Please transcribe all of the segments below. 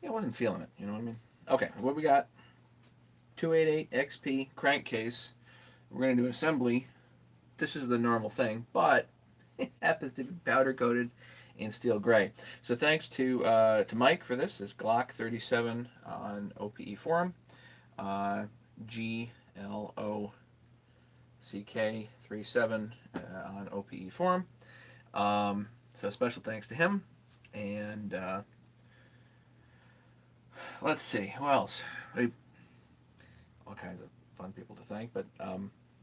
I wasn't feeling it. You know what I mean? Okay, what we got? 288 XP crankcase. We're going to do assembly. This is the normal thing, but it happens to be powder coated in steel gray. So thanks to Mike for this. This Glock 37 on OPE forum. Uh, GLOCK37 on OPE forum. So special thanks to him. And let's see, who else? All kinds of fun people to thank, but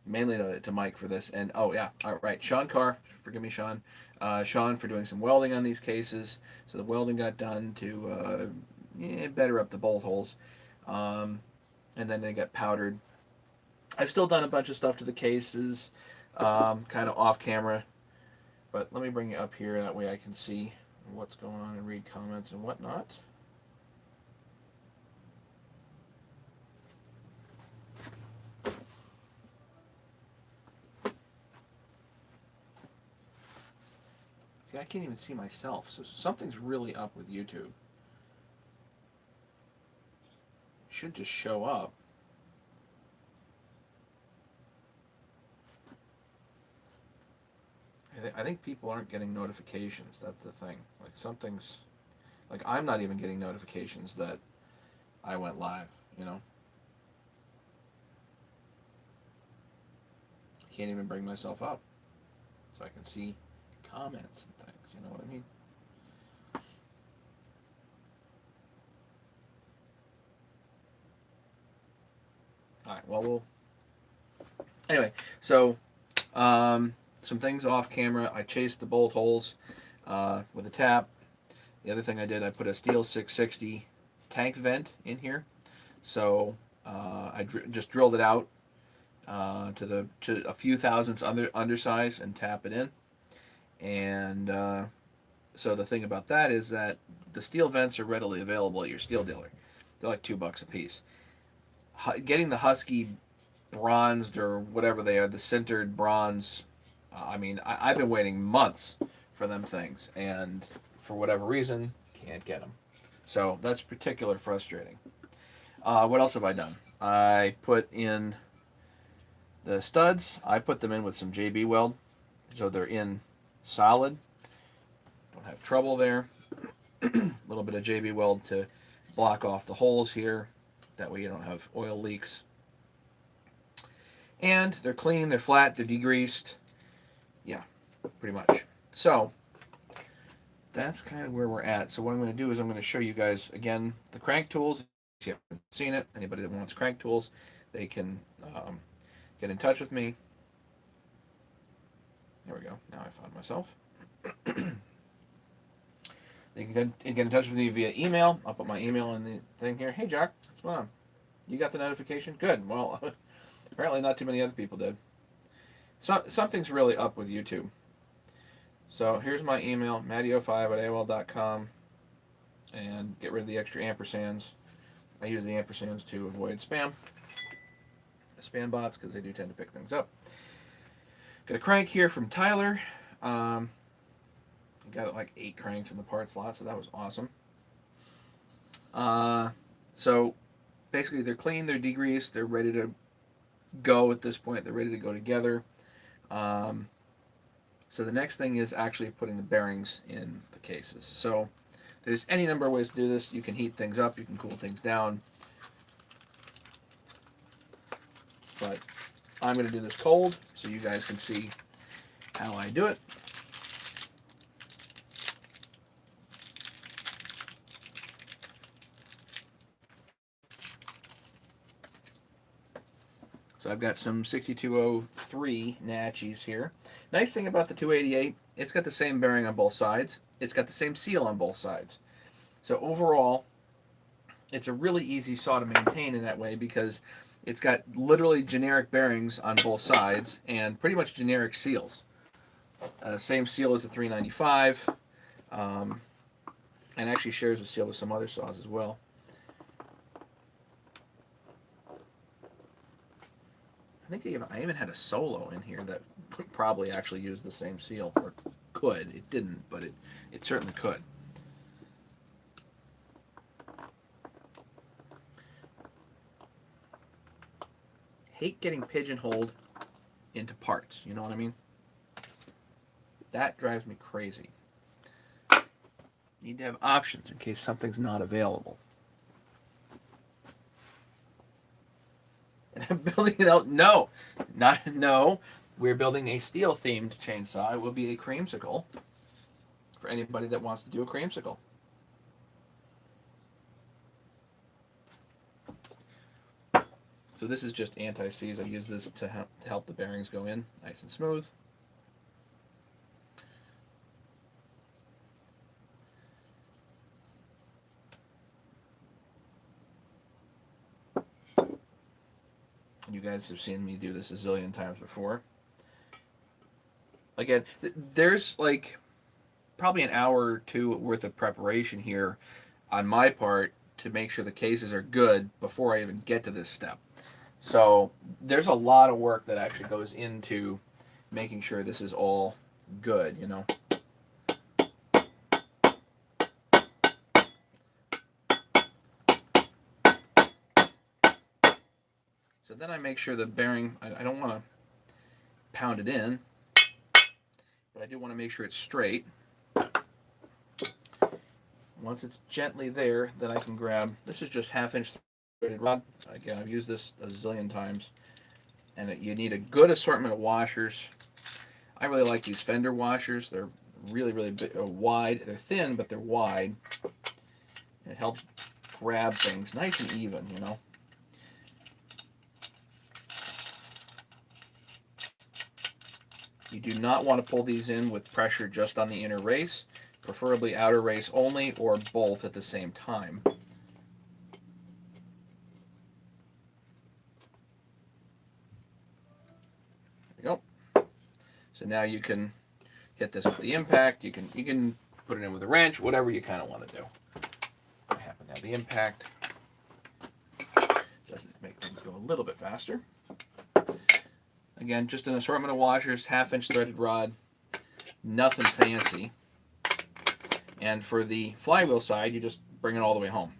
mainly to Mike for this. And oh yeah, all right, Sean Carr, forgive me, Sean. Sean for doing some welding on these cases. So the welding got done to better up the bolt holes, um, and then they got powdered. I've still done a bunch of stuff to the cases, kind of off camera. But let me bring you up here, that way I can see what's going on and read comments and whatnot. See, I can't even see myself, so something's really up with YouTube. It should just show up. I think people aren't getting notifications. That's the thing. Like something's, like I'm not even getting notifications that I went live. You know, I can't even bring myself up so I can see comments and things. You know what I mean? All right. Well, we'll anyway. So, some things off camera. I chased the bolt holes with a tap. The other thing I did, I put a Stihl 660 tank vent in here. So I just drilled it out to a few thousandths undersize and tap it in. And so the thing about that is that the steel vents are readily available at your steel dealer. They're like $2 a piece. Getting the Husky bronzed or whatever they are, the sintered bronze. I mean, I've been waiting months for them things, and for whatever reason, can't get them. So that's particularly frustrating. What else have I done? I put in the studs. I put them in with some JB weld, so they're in solid. Don't have trouble there. A little bit of JB weld to block off the holes here. That way you don't have oil leaks. And they're clean, they're flat, they're degreased. Yeah, pretty much. So that's kind of where we're at. So what I'm going to do is I'm going to show you guys again the crank tools. If you haven't seen it, anybody that wants crank tools, they can get in touch with me. There we go. Now I found myself. They can get in touch with me via email. I'll put my email in the thing here. Hey, Jack, what's going on? You got the notification? Good. Well, apparently not too many other people did. So, something's really up with YouTube. So here's my email, matty05@aol.com, and get rid of the extra ampersands. I use the ampersands to avoid spam bots, because they do tend to pick things up. Got a crank here from Tyler. Got like 8 cranks in the parts lot, so that was awesome. So basically they're clean, they're degreased, they're ready to go at this point. They're ready to go together. So the next thing is actually putting the bearings in the cases. So there's any number of ways to do this. You can heat things up, you can cool things down. But I'm going to do this cold so you guys can see how I do it. So I've got some 6203 Natchies here. Nice thing about the 288, it's got the same bearing on both sides. It's got the same seal on both sides. So overall, it's a really easy saw to maintain in that way, because it's got literally generic bearings on both sides and pretty much generic seals. Same seal as the 395, and actually shares a seal with some other saws as well. I think I even had a Solo in here that probably actually used the same seal, or could. It didn't, but it certainly could. hate getting pigeonholed into parts. You know what I mean? That drives me crazy. Need to have options in case something's not available. And I'm building it out. No, no. We're building a Stihl themed chainsaw. It will be a creamsicle for anybody that wants to do a creamsicle. So this is just anti-seize. I use this to help the bearings go in nice and smooth. You guys have seen me do this a zillion times before. Again, there's like probably an hour or two worth of preparation here on my part to make sure the cases are good before I even get to this step. So there's a lot of work that actually goes into making sure this is all good, you know. So then I make sure the bearing, I don't want to pound it in, but I do want to make sure it's straight. Once it's gently there, then I can grab, this is just 1/2 inch threaded rod. Again, I've used this a zillion times. And you need a good assortment of washers. I really like these fender washers. They're really, really big, wide. They're thin, but they're wide. And it helps grab things nice and even, you know. You do not want to pull these in with pressure just on the inner race, preferably outer race only, or both at the same time. There you go. So now you can hit this with the impact. You can put it in with a wrench, whatever you kind of want to do. I happen to have the impact. Doesn't make things go a little bit faster. Again, just an assortment of washers, 1/2 inch threaded rod, nothing fancy. And for the flywheel side, you just bring it all the way home.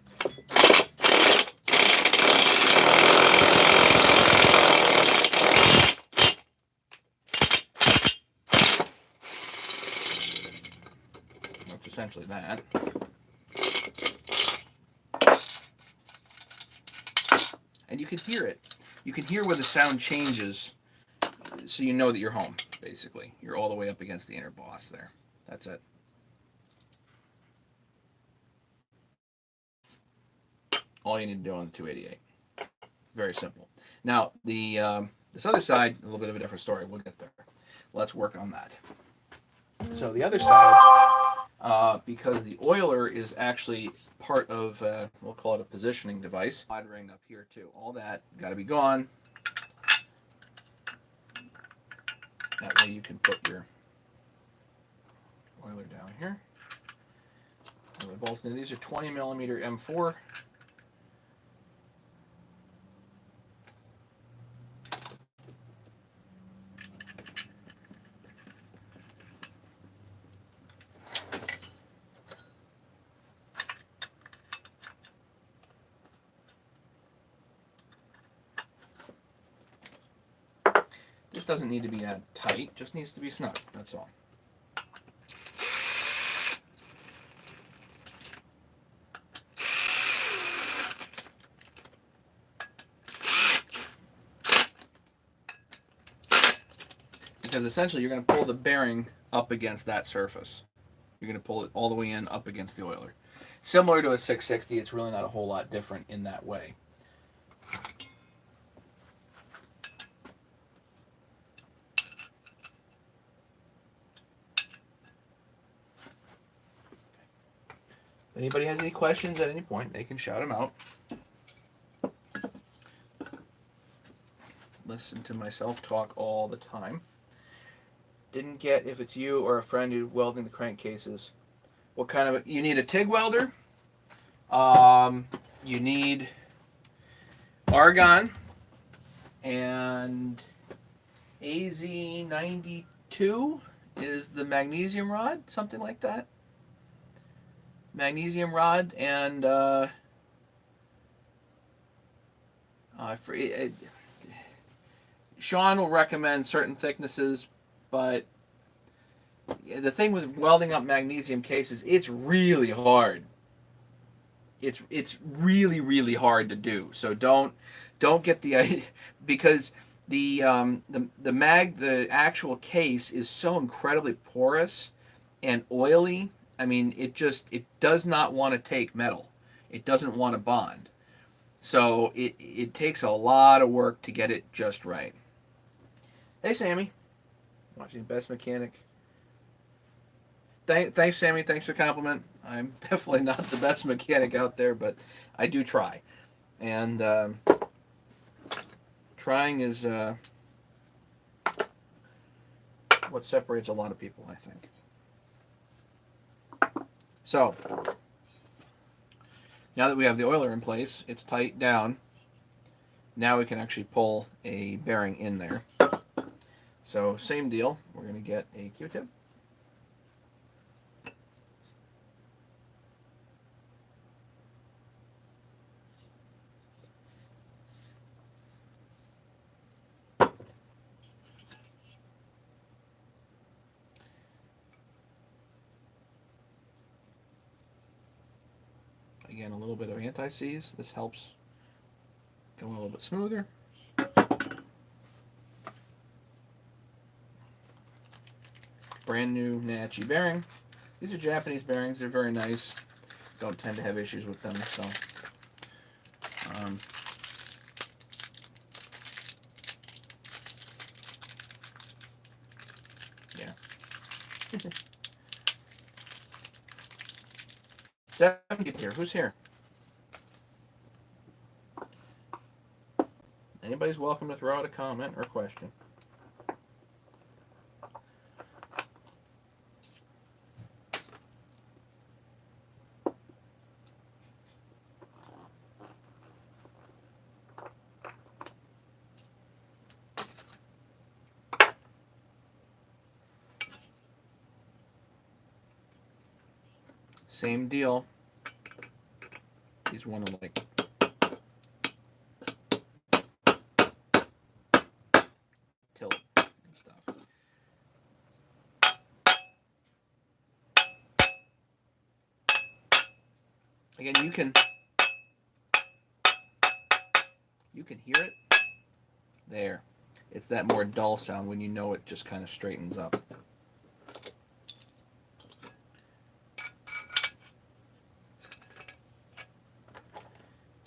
That's essentially that. And you can hear it. You can hear where the sound changes, so you know that you're home, basically. You're all the way up against the inner boss there. That's it. All you need to do on the 288. Very simple. Now, this other side, a little bit of a different story. We'll get there. Let's work on that. So the other side, because the oiler is actually part of, we'll call it a positioning device. Odd ring up here too. All that got to be gone. That way you can put your oiler down here. Bolts. Now these are 20 millimeter M4. This doesn't need to be that tight, just needs to be snug, that's all. Because essentially you're going to pull the bearing up against that surface. You're going to pull it all the way in up against the oiler. Similar to a 660, it's really not a whole lot different in that way. If anybody has any questions at any point, they can shout them out. Listen to myself talk all the time. Didn't get if it's you or a friend who's welding the crankcases. What kind of, you need a TIG welder. You need argon and AZ92 is the magnesium rod, something like that. Magnesium rod and Sean will recommend certain thicknesses, but the thing with welding up magnesium cases, it's really hard. It's really really hard to do. So don't get the idea, because the actual case is so incredibly porous and oily. I mean, it does not want to take metal. It doesn't want to bond. So it takes a lot of work to get it just right. Hey Sammy, watching Best Mechanic. Thanks Sammy. Thanks for the compliment. I'm definitely not the best mechanic out there, but I do try. And trying is what separates a lot of people, I think. So now that we have the oiler in place, it's tight down. Now we can actually pull a bearing in there. So same deal. We're going to get a Q-tip. Again, a little bit of anti-seize. This helps go a little bit smoother. Brand new Nachi bearing. These are Japanese bearings. They're very nice. Don't tend to have issues with them. So, yeah. 70 here. Who's here? Anybody's welcome to throw out a comment or question. Same deal. These want to like tilt and stuff. Again, you can hear it. There. It's that more dull sound when you know it just kind of straightens up.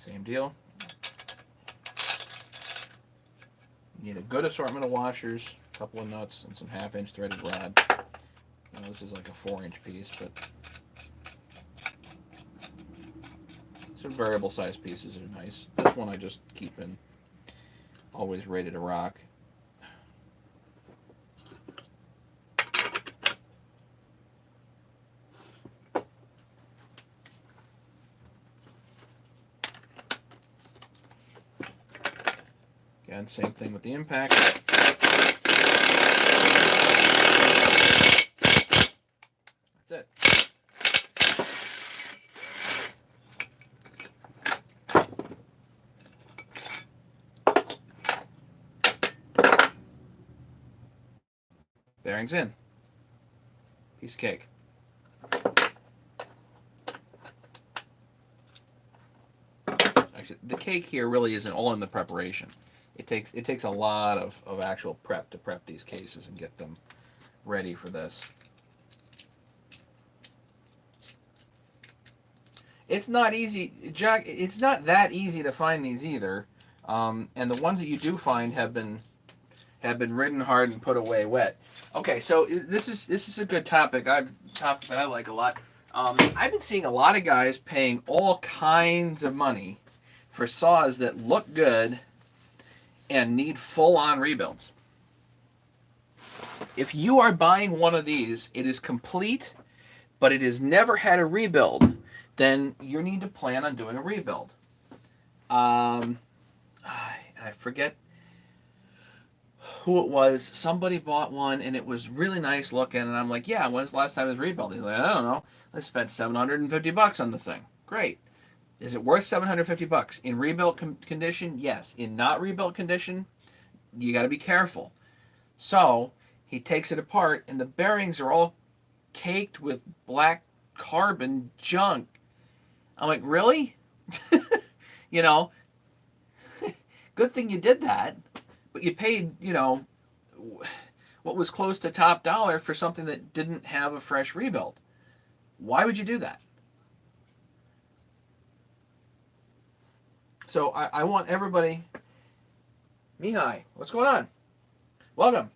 Same deal. You need a good assortment of washers, a couple of nuts, and some half-inch threaded rod. Now, this is like a 4-inch piece, but some variable size pieces are nice. This one I just keep in, always ready to rock. Again, same thing with the impact. That's it. Bearings in. Piece of cake. Actually, the cake here really isn't all in the preparation. It takes a lot of actual prep to prep these cases and get them ready for this. It's not easy, Jack. It's not that easy to find these either. And the ones that you do find have been ridden hard and put away wet. Okay, so this is a good topic. Topic that I like a lot. I've been seeing a lot of guys paying all kinds of money for saws that look good and need full-on rebuilds. If you are buying one of these, it is complete, but it has never had a rebuild, then you need to plan on doing a rebuild. I forget who it was. Somebody bought one and it was really nice looking, and I'm like, yeah, when's the last time it was rebuilt? He's like, I don't know. I spent $750 on the thing. Great. Is it worth $750? In rebuilt condition? Yes. In not rebuilt condition? You got to be careful. So he takes it apart, and the bearings are all caked with black carbon junk. I'm like, really? You know, good thing you did that, but you paid, what was close to top dollar for something that didn't have a fresh rebuild. Why would you do that? So I want everybody. Mihai, what's going on? Welcome.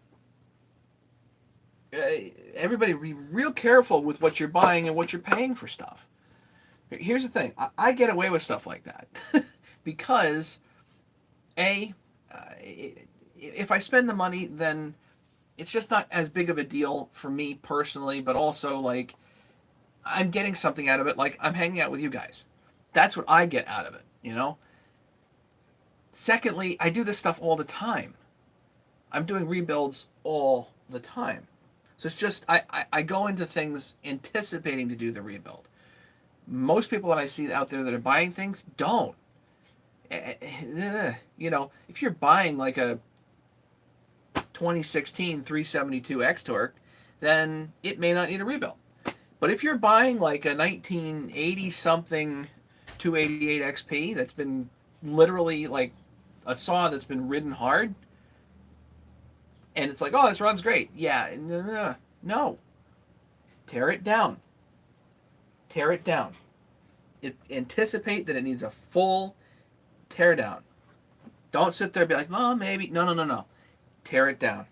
Everybody be real careful with what you're buying and what you're paying for stuff. Here's the thing. I get away with stuff like that because, A, if I spend the money, then it's just not as big of a deal for me personally, but also, like, I'm getting something out of it. Like, I'm hanging out with you guys. That's what I get out of it. Secondly, I do this stuff all the time. I'm doing rebuilds all the time. So it's just, I go into things anticipating to do the rebuild. Most people that I see out there that are buying things don't. If you're buying like a 2016 372 X-Torque, then it may not need a rebuild. But if you're buying like a 1980 something 288 XP that's been literally like a saw that's been ridden hard, and it's like, oh, this runs great. Yeah, no. Tear it down. Tear it down. Anticipate that it needs a full tear down. Don't sit there and be like, well, maybe. No. Tear it down.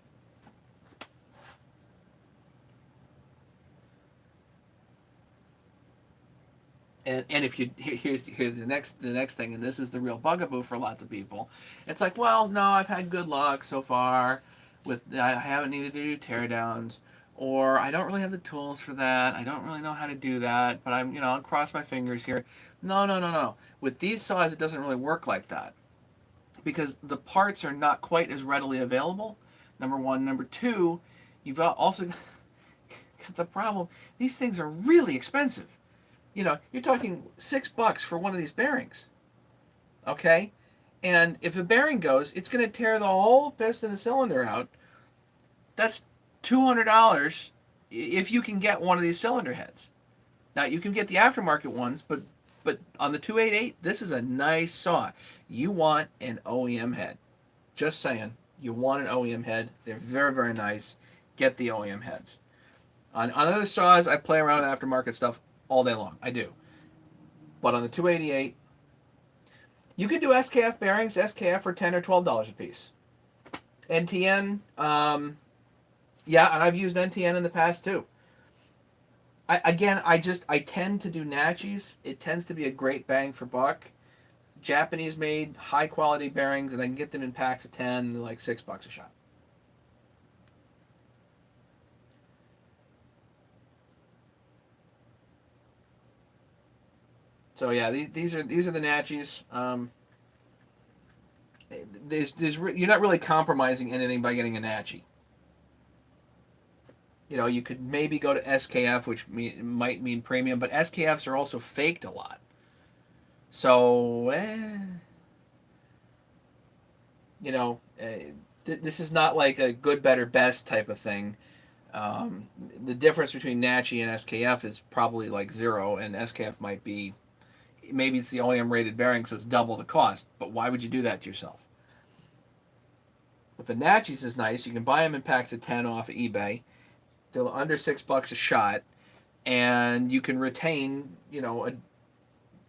And if you here's the next thing, and this is the real bugaboo for lots of people. It's like, well, no, I've had good luck so far with I haven't needed to do teardowns, or I don't really have the tools for that. I don't really know how to do that, but I'll cross my fingers here. No. With these saws, it doesn't really work like that because the parts are not quite as readily available. Number one, number two, you've also got the problem. These things are really expensive. You're talking $6 for one of these bearings. Okay? And if a bearing goes, it's going to tear the whole piston and cylinder out. That's $200 if you can get one of these cylinder heads. Now, you can get the aftermarket ones, but on the 288, this is a nice saw. You want an OEM head. Just saying. You want an OEM head. They're very, very nice. Get the OEM heads. On other saws, I play around with aftermarket stuff all day long. I do. But on the 288, you could do SKF bearings. SKF for $10 or $12 a piece. NTN, yeah, and I've used NTN in the past too. I tend to do Natchis. It tends to be a great bang for buck. Japanese made high quality bearings, and I can get them in packs of 10, like $6 a shot. So yeah, these are the Natchis. You're not really compromising anything by getting a Natchi. You could maybe go to SKF, which might mean premium, but SKFs are also faked a lot. So, this is not like a good, better, best type of thing. The difference between Natchi and SKF is probably like zero, and SKF might be, maybe it's the OEM rated bearing, so it's double the cost. But why would you do that to yourself? But the Natchis is nice. You can buy them in packs of 10 off of eBay. They're under $6 a shot, and you can retain, a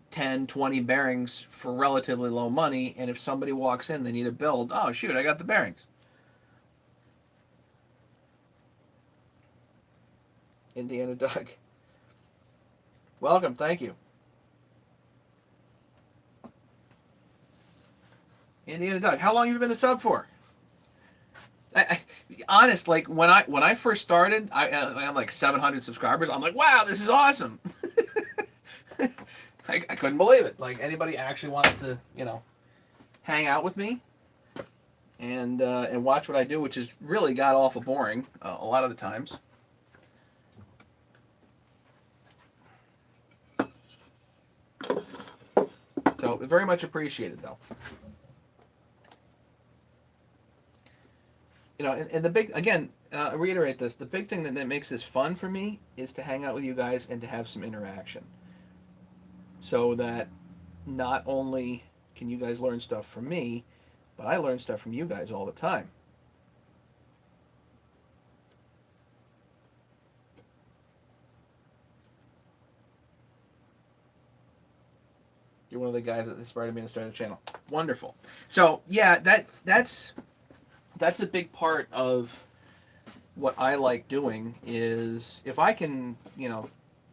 10, 20 bearings for relatively low money. And if somebody walks in, they need a build. Oh, shoot, I got the bearings. Indiana Doug. Welcome, thank you. Indiana Doug, how long have you been a sub for? Honest, like when I first started, I had like 700 subscribers. I'm like, wow, this is awesome. I couldn't believe it. Like anybody actually wants to, hang out with me and watch what I do, which is really god awful boring a lot of the times. So very much appreciated though. And the big, again, I reiterate this, the big thing that makes this fun for me is to hang out with you guys and to have some interaction. So that not only can you guys learn stuff from me, but I learn stuff from you guys all the time. You're one of the guys that inspired me to start a channel. Wonderful. So yeah, that's a big part of what I like doing is if I can,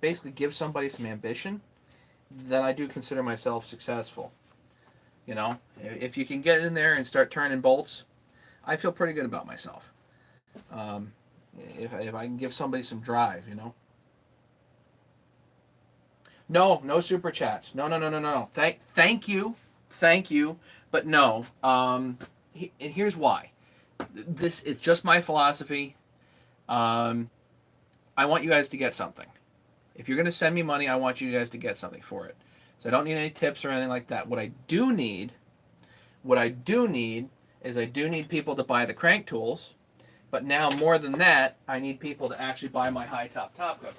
basically give somebody some ambition, then I do consider myself successful. If you can get in there and start turning bolts, I feel pretty good about myself. Um, if I can give somebody some drive. No, no super chats. No, no, no, no, no. Thank you, but no. And here's why. This is just my philosophy. Um, I want you guys to get something. If you're going to send me money, I want you guys to get something for it. So I don't need any tips or anything like that. What I do need is I do need people to buy the crank tools. But now more than that, I need people to actually buy my high top covers.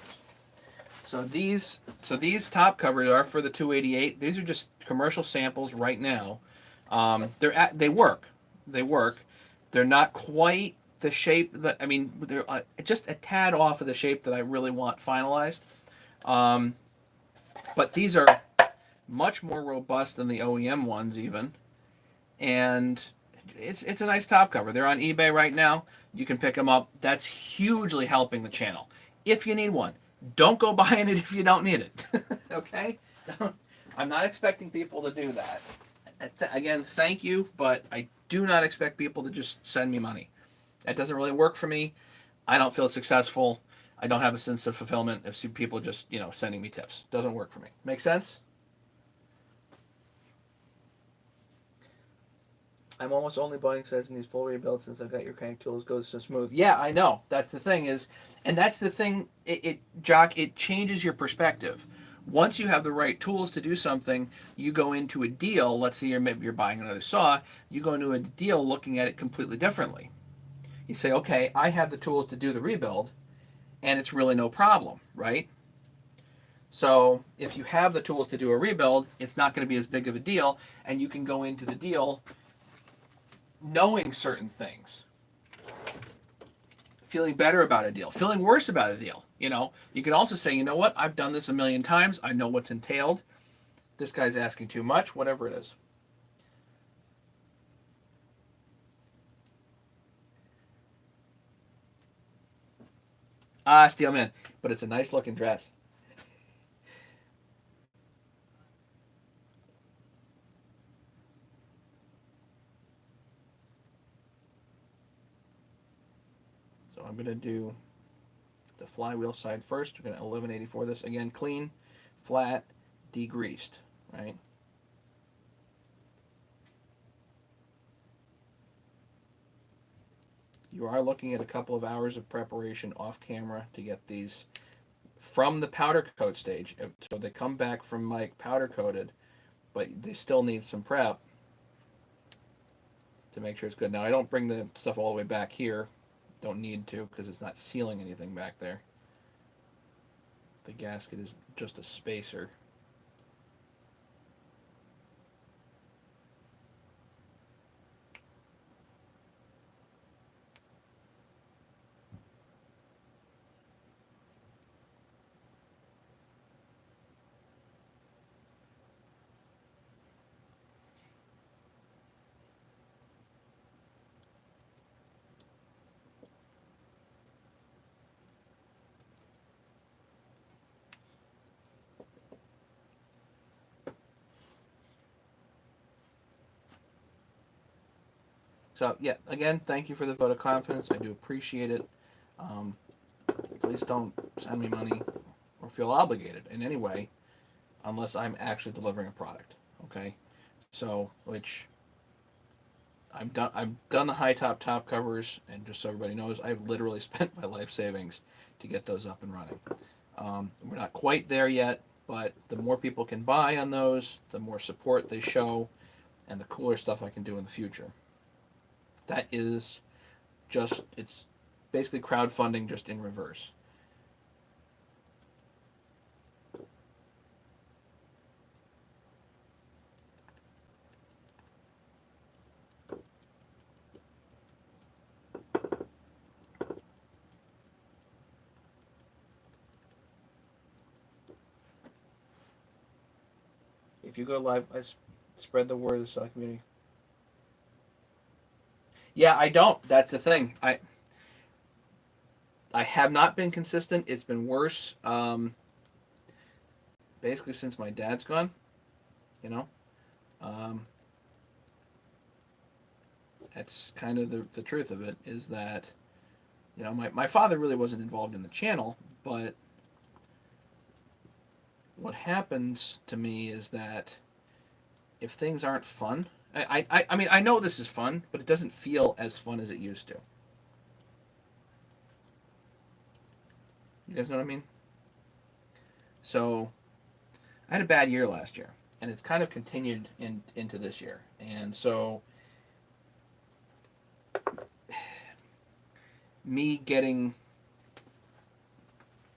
So these top covers are for the 288. These are just commercial samples right now. They work. They work. They're not quite the shape that they're just a tad off of the shape that I really want finalized. Um, but these are much more robust than the OEM ones even, and it's a nice top cover. They're on eBay right now. You can pick them up. That's hugely helping the channel. If you need one, don't go buying it if you don't need it. Okay? I'm not expecting people to do that. Again, thank you, but I do not expect people to just send me money. That doesn't really work for me. I don't feel successful. I don't have a sense of fulfillment if people just, sending me tips. Doesn't work for me. Make sense? I'm almost only buying sets in these full rebuilds since I've got your crank tools goes so smooth. Yeah, I know. That's the thing and that's the thing. Jock, it changes your perspective. Once you have the right tools to do something, you go into a deal. Let's say maybe you're buying another saw. You go into a deal looking at it completely differently. You say, okay, I have the tools to do the rebuild, and it's really no problem, right? So if you have the tools to do a rebuild, it's not going to be as big of a deal, and you can go into the deal knowing certain things, feeling better about a deal, feeling worse about a deal. You can also say, you know what, I've done this a million times. I know what's entailed. This guy's asking too much, whatever it is. Stihl man, but it's a nice looking dress. So I'm going to do the flywheel side first. We're going to 1184 this. Again, clean, flat, degreased, right? You are looking at a couple of hours of preparation off camera to get these from the powder coat stage. So they come back from Mike powder coated, but they still need some prep to make sure it's good. Now I don't bring the stuff all the way back here. Don't need to because it's not sealing anything back there. The gasket is just a spacer. So yeah, again, thank you for the vote of confidence. I do appreciate it. Um, please don't send me money or feel obligated in any way unless I'm actually delivering a product. Okay, so which I've done the high top covers, and just so everybody knows, I've literally spent my life savings to get those up and running. We're not quite there yet, but the more people can buy on those, the more support they show, and the cooler stuff I can do in the future. That is it's basically crowdfunding just in reverse. If you go live, spread the word of the community. Yeah, I don't. That's the thing. I have not been consistent. It's been worse. Basically since my dad's gone. You know. Um, that's kind of the truth of it, is that, you know, my father really wasn't involved in the channel, but what happens to me is that if things aren't fun, I mean, I know this is fun, but it doesn't feel as fun as it used to. You guys know what I mean? So I had a bad year last year, and it's kind of continued into this year. And so me getting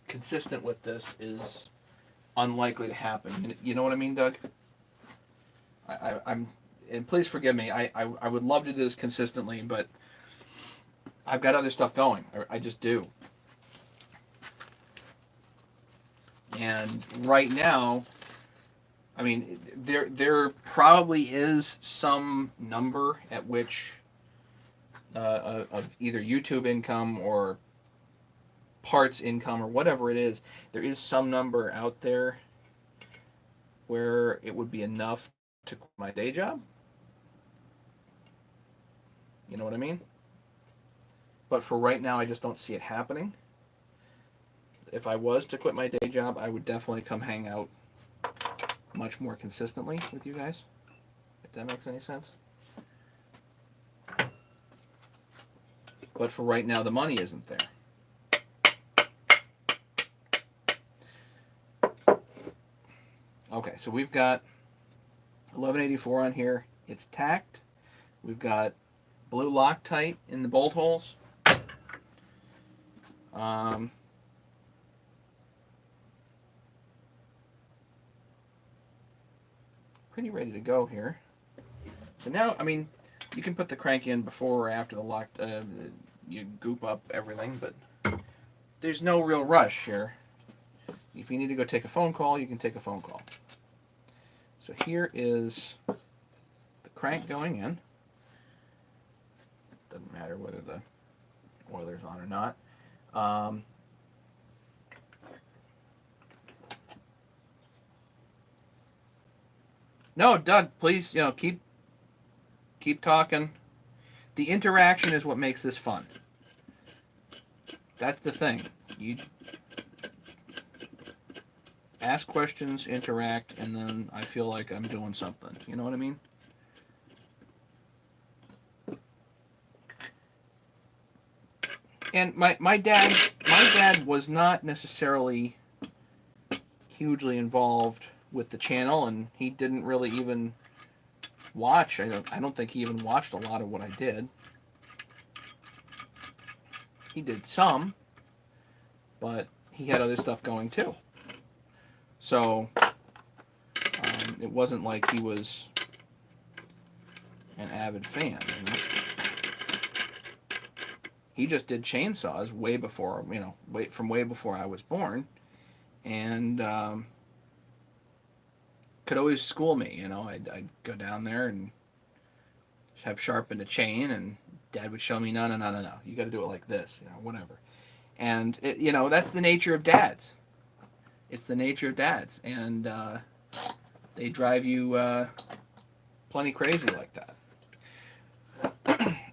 consistent with this is unlikely to happen. You know what I mean, Doug? I'm, and please forgive me. I would love to do this consistently, but I've got other stuff going. I just do. And right now, I mean, there probably is some number at which of either YouTube income or parts income or whatever it is, there is some number out there where it would be enough to quit my day job. You know what I mean? But for right now, I just don't see it happening. If I was to quit my day job, I would definitely come hang out much more consistently with you guys, if that makes any sense. But for right now, the money isn't there. Okay, so we've got 1184 on here. It's tacked. We've got blue Loctite in the bolt holes. Pretty ready to go here. So now, I mean, you can put the crank in before or after the lock. You goop up everything, but there's no real rush here. If you need to go take a phone call, you can take a phone call. So here is the crank going in. Doesn't matter whether the oiler's on or not. No, Doug, please, you know, keep talking. The interaction is what makes this fun. That's the thing. You ask questions, interact, and then I feel like I'm doing something. You know what I mean? And my dad was not necessarily hugely involved with the channel, and he didn't really even watch. I don't think he even watched a lot of what I did. He did some, but he had other stuff going too. So it wasn't like he was an avid fan. You know? He just did chainsaws way before, you know, way before I was born, and could always school me. You know, I'd go down there and have sharpened a chain, and Dad would show me, no, you got to do it like this, you know, whatever. And it, you know, that's the nature of dads. It's the nature of dads, and they drive you plenty crazy like that.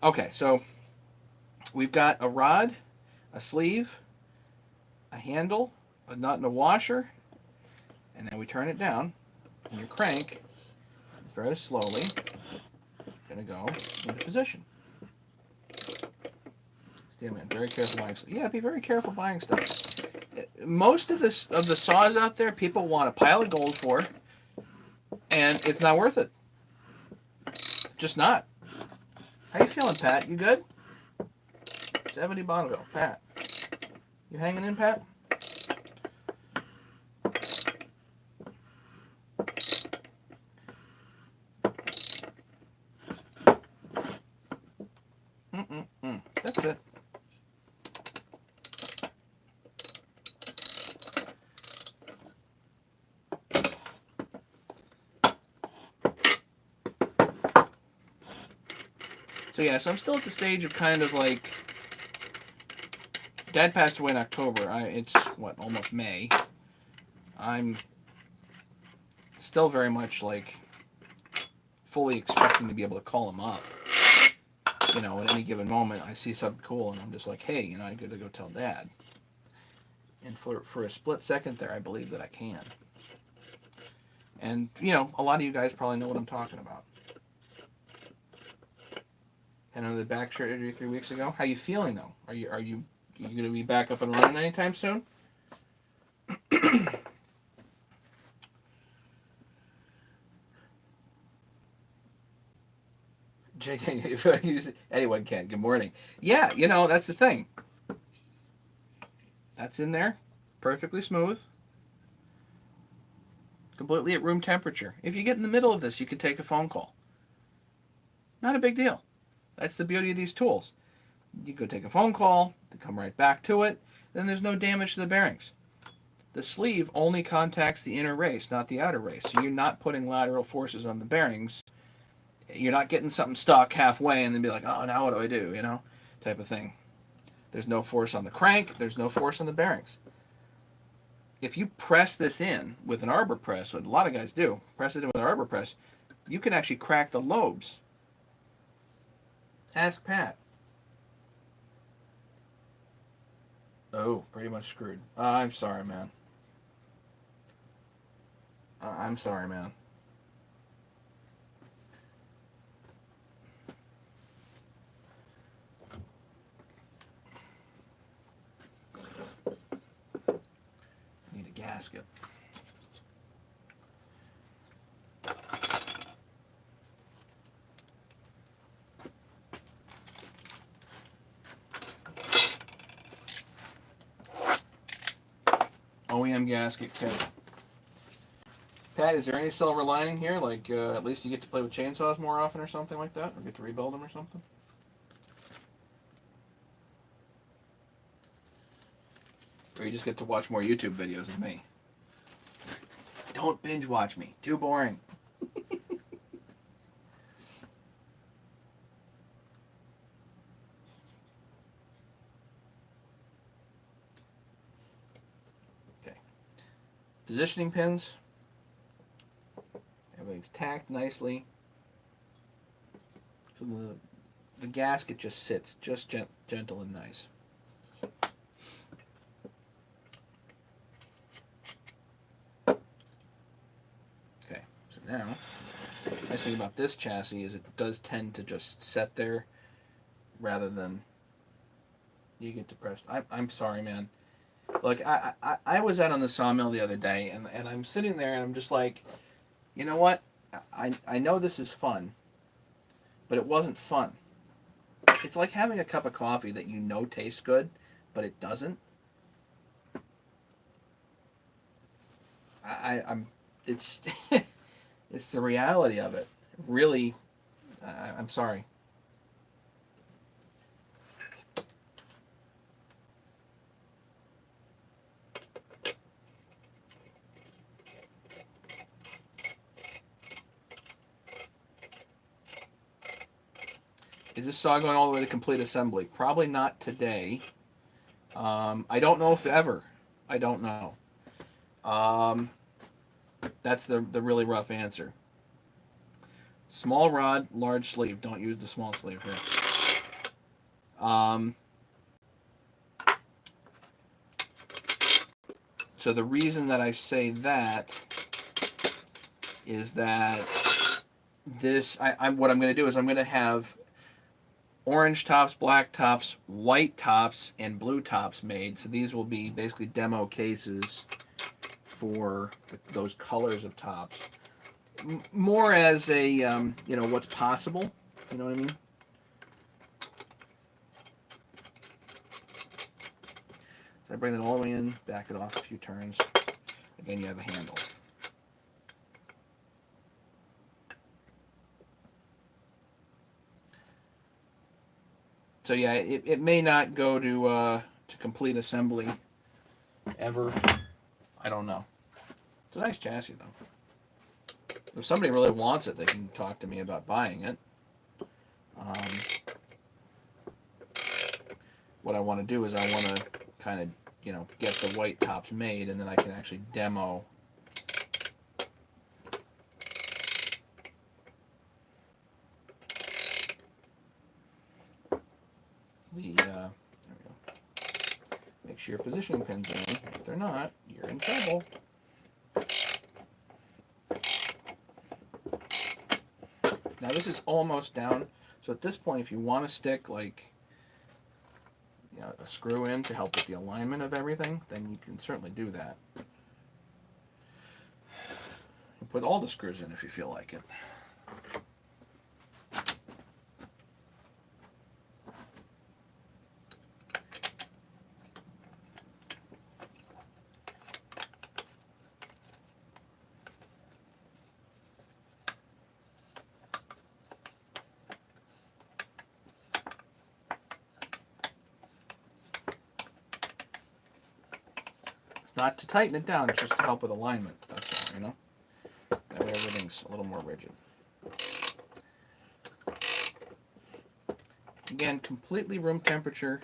Okay, so we've got a rod, a sleeve, a handle, a nut and a washer, and then we turn it down, and your crank is very slowly going to go into position. Steelman, very careful buying stuff. Yeah, be very careful buying stuff. Most of the saws out there, people want a pile of gold for, and it's not worth it. Just not. How you feeling, Pat? You good? 70 Bonneville. Pat. You hanging in, Pat? That's it. So yeah, so I'm still at the stage of kind of like, Dad passed away in October. It's what, almost May. I'm still very much like fully expecting to be able to call him up. You know, at any given moment, I see something cool, and I'm just like, hey, you know, I got to go tell Dad. And for a split second there, I believe that I can. And you know, a lot of you guys probably know what I'm talking about. Had another back surgery 3 weeks ago. How you feeling though? Are you going to be back up and running anytime soon? JK, anyone can. Good morning. Yeah, you know, that's the thing. That's in there, perfectly smooth, completely at room temperature. If you get in the middle of this, you can take a phone call. Not a big deal. That's the beauty of these tools. You go take a phone call, they come right back to it, then there's no damage to the bearings. The sleeve only contacts the inner race, not the outer race. So you're not putting lateral forces on the bearings. You're not getting something stuck halfway and then be like, oh, now what do I do, you know, type of thing. There's no force on the crank. There's no force on the bearings. If you press this in with an arbor press, what a lot of guys do, press it in with an arbor press, you can actually crack the lobes. Ask Pat. Oh, pretty much screwed. I'm sorry, man. I'm sorry, man. Need a gasket. OEM gasket kit. Pat, is there any silver lining here? Like, at least you get to play with chainsaws more often or something like that? Or get to rebuild them or something? Or you just get to watch more YouTube videos of me? Don't binge watch me. Too boring. Okay. Positioning pins. Everything's tacked nicely. So the gasket just sits just gentle and nice. Okay, so now, the nice thing about this chassis is it does tend to just set there rather than you get depressed. I'm sorry, man. Like, I was out on the sawmill the other day, and I'm sitting there, and I'm just like, you know what? I know this is fun, but it wasn't fun. It's like having a cup of coffee that you know tastes good, but it doesn't. I'm it's it's the reality of it. Really, I'm sorry. Is this saw going all the way to complete assembly? Probably not today. I don't know if ever. I don't know. That's the really rough answer. Small rod, large sleeve. Don't use the small sleeve here. So the reason that I say that is that what I'm going to do is I'm going to have orange tops, black tops, white tops, and blue tops made. So these will be basically demo cases for those colors of tops. More as a, what's possible. You know what I mean? I bring it all the way in, back it off a few turns. Again, you have a handle. So yeah, it may not go to complete assembly ever. I don't know. It's a nice chassis though. If somebody really wants it, they can talk to me about buying it. What I want to do is I want to kind of, get the white tops made, and then I can actually demo there we go. Make sure your positioning pins are in. If they're not, you're in trouble. Now this is almost down, so at this point, if you want to stick like a screw in to help with the alignment of everything, then you can certainly do that. You put all the screws in if you feel like it. Not to tighten it down, it's just to help with alignment. That's all, That way everything's a little more rigid. Again, completely room temperature.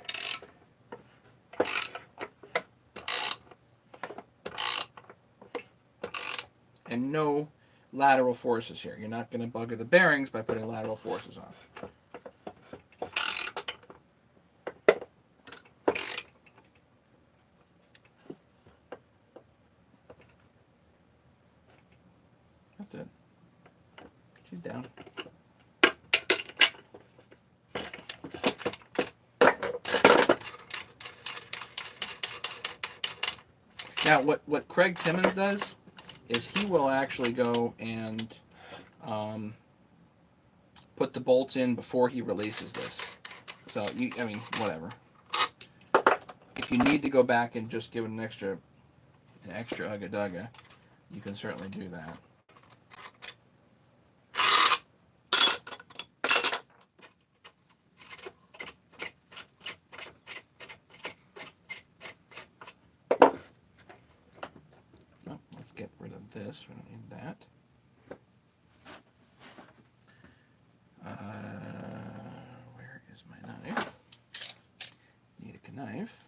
And no lateral forces here. You're not going to bugger the bearings by putting lateral forces on. That's it. She's down. Now, what Craig Timmons does is he will actually go and put the bolts in before he releases this. So, whatever. If you need to go back and just give it an extra ugga-dugga, you can certainly do that. Let's get rid of this. We don't need that. Where is my knife? Need a knife.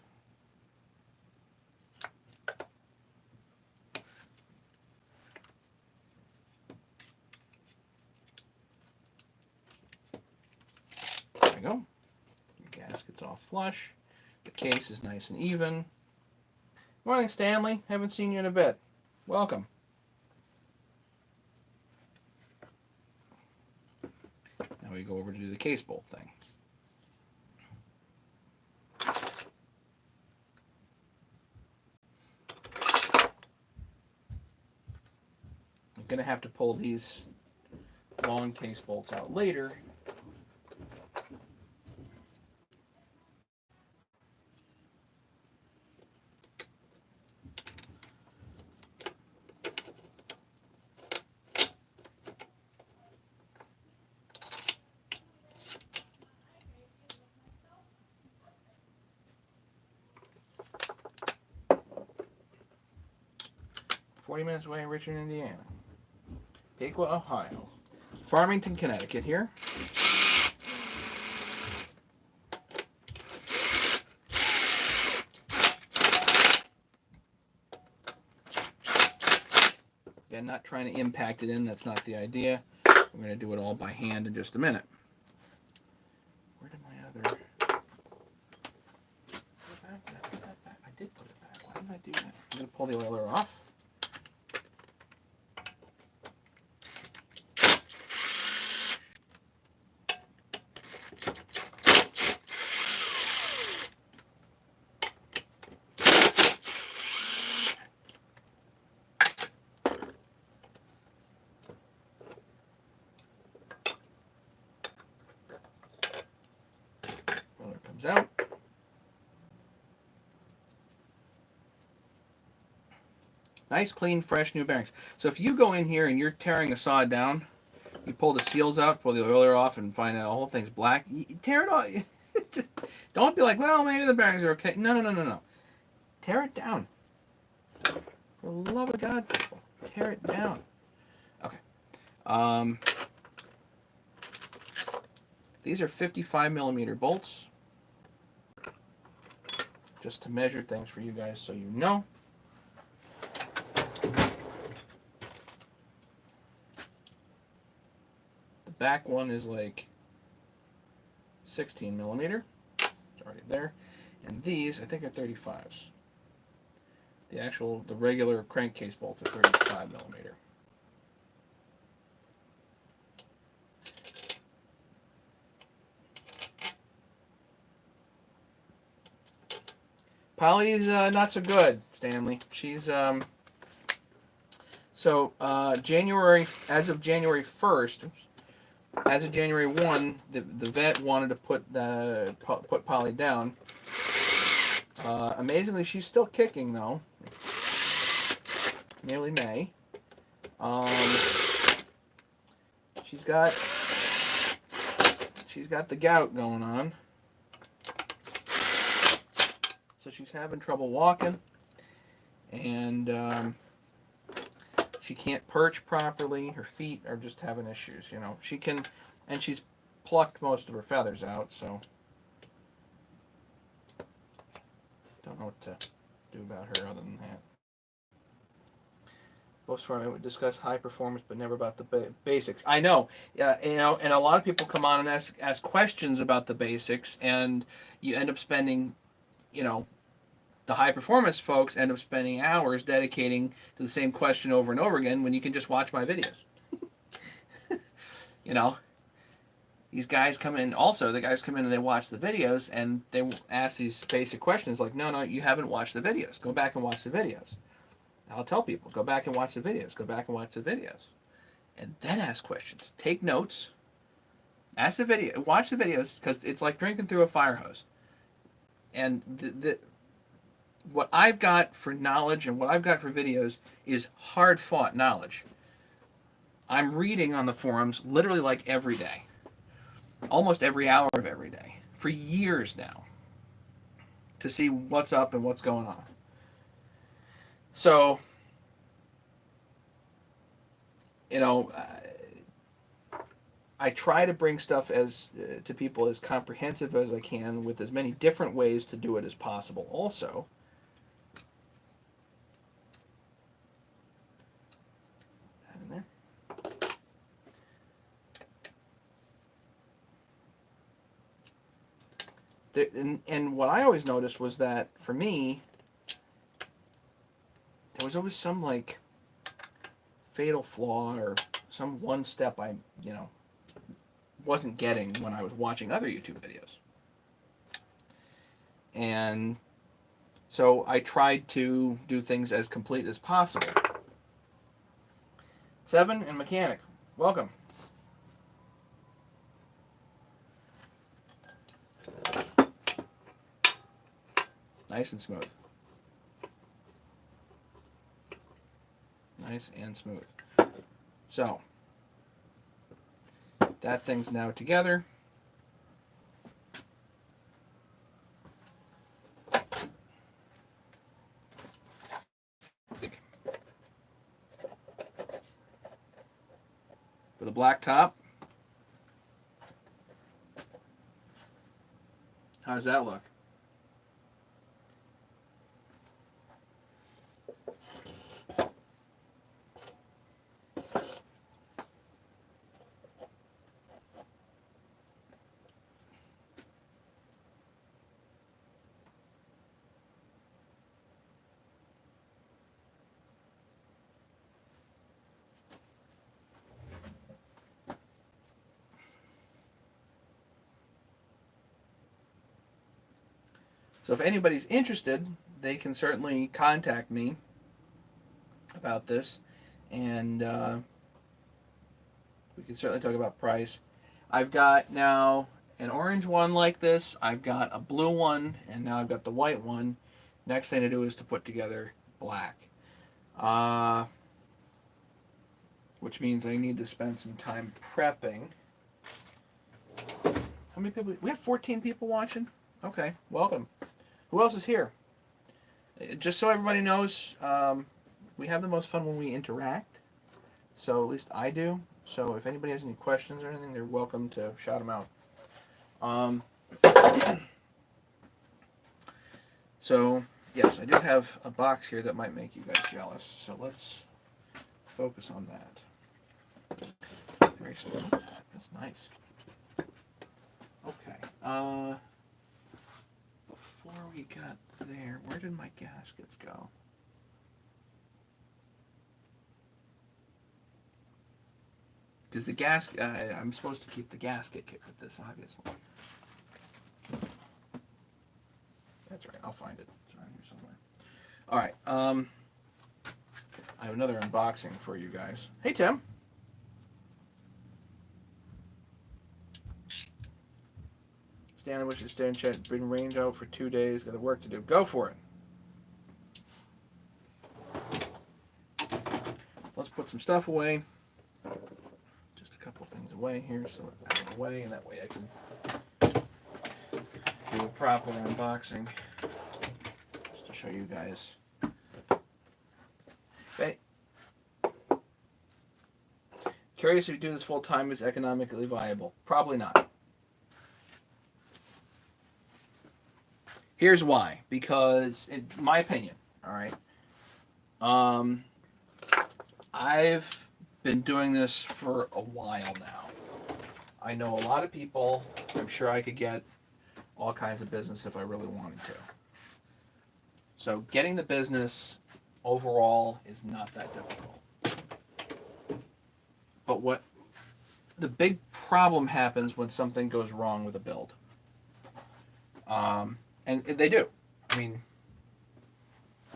There we go. The gasket's all flush. The case is nice and even. Morning, Stanley. Haven't seen you in a bit. Welcome. Now we go over to do the case bolt thing. I'm going to have to pull these long case bolts out later. Minutes away in Richmond, Indiana. Piqua, Ohio. Farmington, Connecticut here. Again, not trying to impact it in. That's not the idea. We're going to do it all by hand in just a minute. Where did my other... I did put it back. Why didn't I do that? I'm going to pull the oiler off. Out. Nice, clean, fresh, new bearings. So if you go in here and you're tearing a saw down, you pull the seals out, pull the oiler off, and find out the whole thing's black, you tear it off. Don't be like, well, maybe the bearings are okay. No, no, no, no, no. Tear it down. For the love of God, people, tear it down. Okay. These are 55 millimeter bolts. Just to measure things for you guys so you know. The back one is like 16 millimeter. It's already there. And these, I think, are 35s. The regular crankcase bolts are 35 millimeter. Polly's not so good, Stanley. She's January, as of January 1st, as of January 1, the vet wanted to put Polly down. Amazingly, she's still kicking though. Nearly May. She's got the gout going on. So she's having trouble walking, and she can't perch properly. Her feet are just having issues, you know. She can, and she's plucked most of her feathers out, so don't know what to do about her other than that. Husqvarna would discuss high performance, but never about the basics. I know, you know, and a lot of people come on and ask questions about the basics, and you end up spending, you know, the high performance folks end up spending hours dedicating to the same question over and over again when you can just watch my videos. You know, these guys come in, also the guys come in and they watch the videos and they ask these basic questions like, no, you haven't watched the videos. Go back and watch the videos. I'll tell people, go back and watch the videos. Go back and watch the videos. And then ask questions. Take notes. Ask the video. Watch the videos, because it's like drinking through a fire hose. And what I've got for knowledge and what I've got for videos is hard-fought knowledge. I'm reading on the forums literally like every day. Almost every hour of every day. For years now. To see what's up and what's going on. So, you know, I try to bring stuff to people as comprehensive as I can, with as many different ways to do it as possible. Also, that in there. And what I always noticed was that for me, there was always some like fatal flaw or some one step I, you know, wasn't getting when I was watching other YouTube videos. And so I tried to do things as complete as possible. Seven and Mechanic, welcome. Nice and smooth. Nice and smooth. So, that thing's now together. For the black top. How does that look? So if anybody's interested, they can certainly contact me about this, and we can certainly talk about price. I've got now an orange one like this, I've got a blue one, and now I've got the white one. Next thing to do is to put together black. Uh, which means I need to spend some time prepping. How many people? We have 14 people watching? Okay, welcome. Who else is here? Just so everybody knows, we have the most fun when we interact. So at least I do. So if anybody has any questions or anything, they're welcome to shout them out. So yes, I do have a box here that might make you guys jealous. So let's focus on that. Very slow. That's nice. Okay. Before we got there, where did my gaskets go? Because the I'm supposed to keep the gasket kit with this, obviously. That's right. I'll find it. It's around here somewhere. All right. I have another unboxing for you guys. Hey, Tim. Stanley wishes to stay in chat. Been rained out for 2 days. Got work to do. Go for it. Let's put some stuff away. Just a couple things away here, so out of the way, and that way I can do a proper unboxing. Just to show you guys. Okay. Curious if you do this full time is economically viable. Probably not. Here's why. Because, in my opinion, all right, I've been doing this for a while now. I know a lot of people. I'm sure I could get all kinds of business if I really wanted to. So getting the business overall is not that difficult. But what the big problem happens when something goes wrong with a build. And they do. I mean,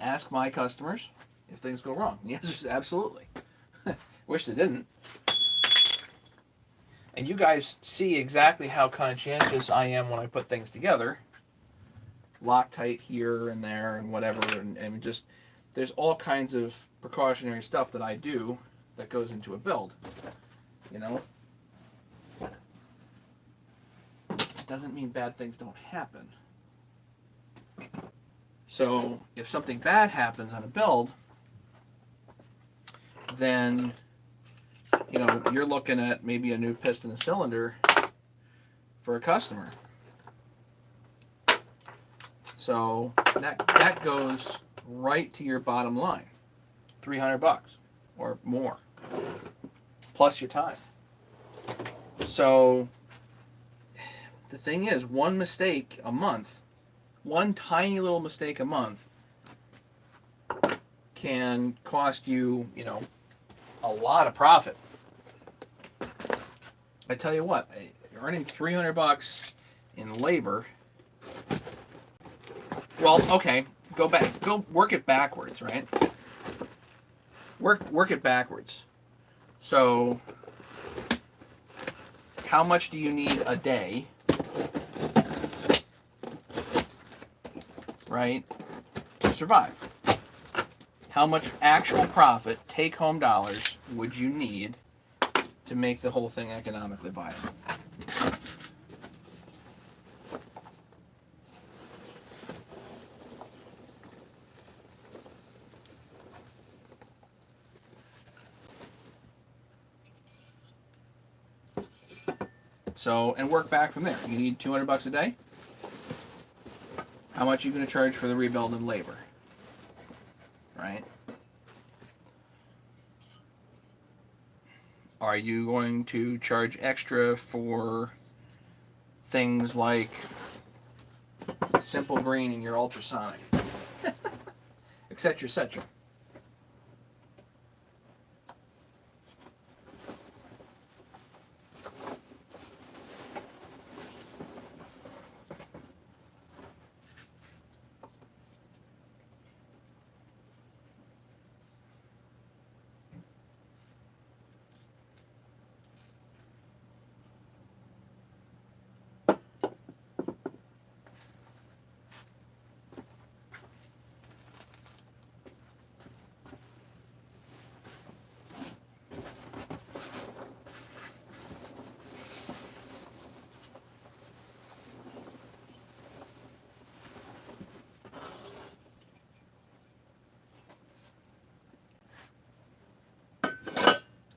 ask my customers if things go wrong. The answer is absolutely. Wish they didn't. And you guys see exactly how conscientious I am when I put things together. Loctite here and there and whatever. And just, there's all kinds of precautionary stuff that I do that goes into a build. You know? It doesn't mean bad things don't happen. So if something bad happens on a build, then you're looking at maybe a new piston and cylinder for a customer. So that goes right to your bottom line, $300 or more, plus your time. So the thing is, one mistake a month, one tiny little mistake a month can cost you, a lot of profit. I tell you what, earning $300 in labor. Well, okay, go work it backwards, right? Work it backwards. So, how much do you need a day, right, to survive? How much actual profit, take-home dollars, would you need to make the whole thing economically viable? So, and work back from there. You need $200 a day? How much are you going to charge for the rebuild and labor? Right? Are you going to charge extra for things like simple green in your ultrasonic? Etc., etc.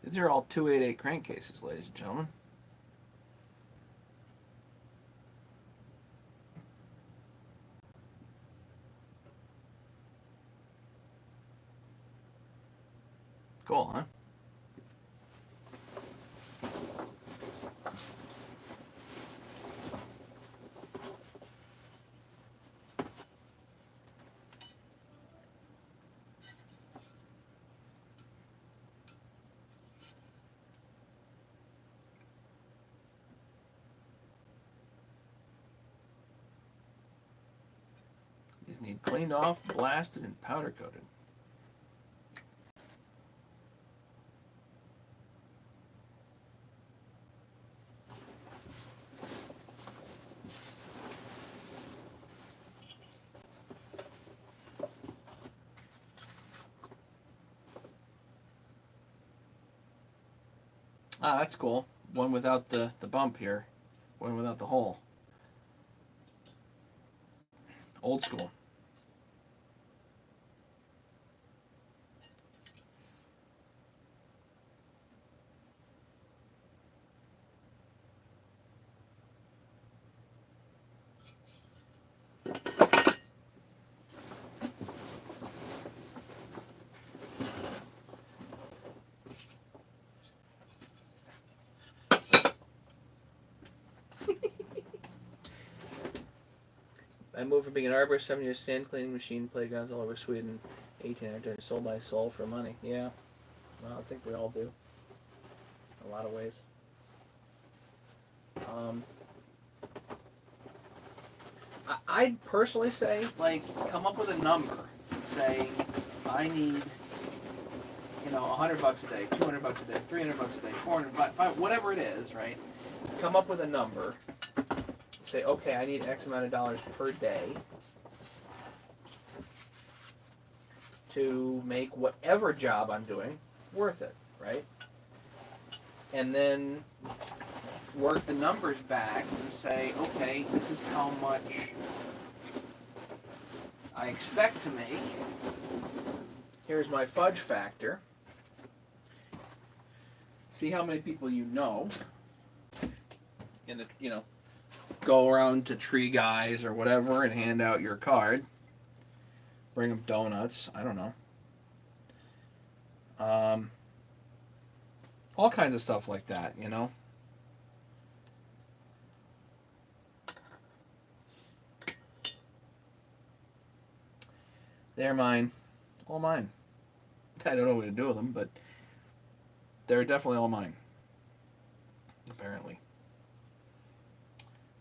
These are all 288 crankcases, ladies and gentlemen. Cool, huh? These need cleaned off, blasted, and powder coated. Ah, that's cool. One without the bump here. One without the hole. Old school. I moved from being an arborist, 7 years sand cleaning machine, playgrounds all over Sweden. 18 I turned sold my soul for money. Yeah, well, I think we all do. In a lot of ways. I'd personally say, like, come up with a number. Say, I need, $100 a day, $200 a day, $300 a day, 400 bucks, whatever it is, right? Come up with a number. Say, okay, I need X amount of dollars per day to make whatever job I'm doing worth it, right? And then work the numbers back and say, okay, this is how much I expect to make. Here's my fudge factor. See how many people you know in the, go around to tree guys or whatever and hand out your card. Bring them donuts. I don't know. All kinds of stuff like that, They're mine. All mine. I don't know what to do with them, but they're definitely all mine. Apparently.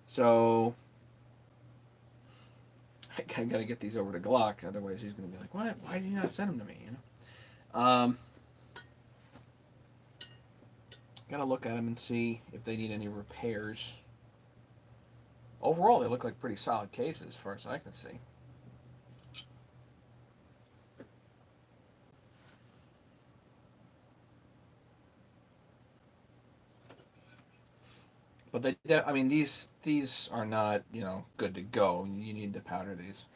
So, I gotta get these over to Glock, otherwise he's gonna be like, "What? Why did you not send them to me?" Gotta look at them and see if they need any repairs. Overall, they look like pretty solid cases, as far as I can see. But these are not, good to go. You need to powder these.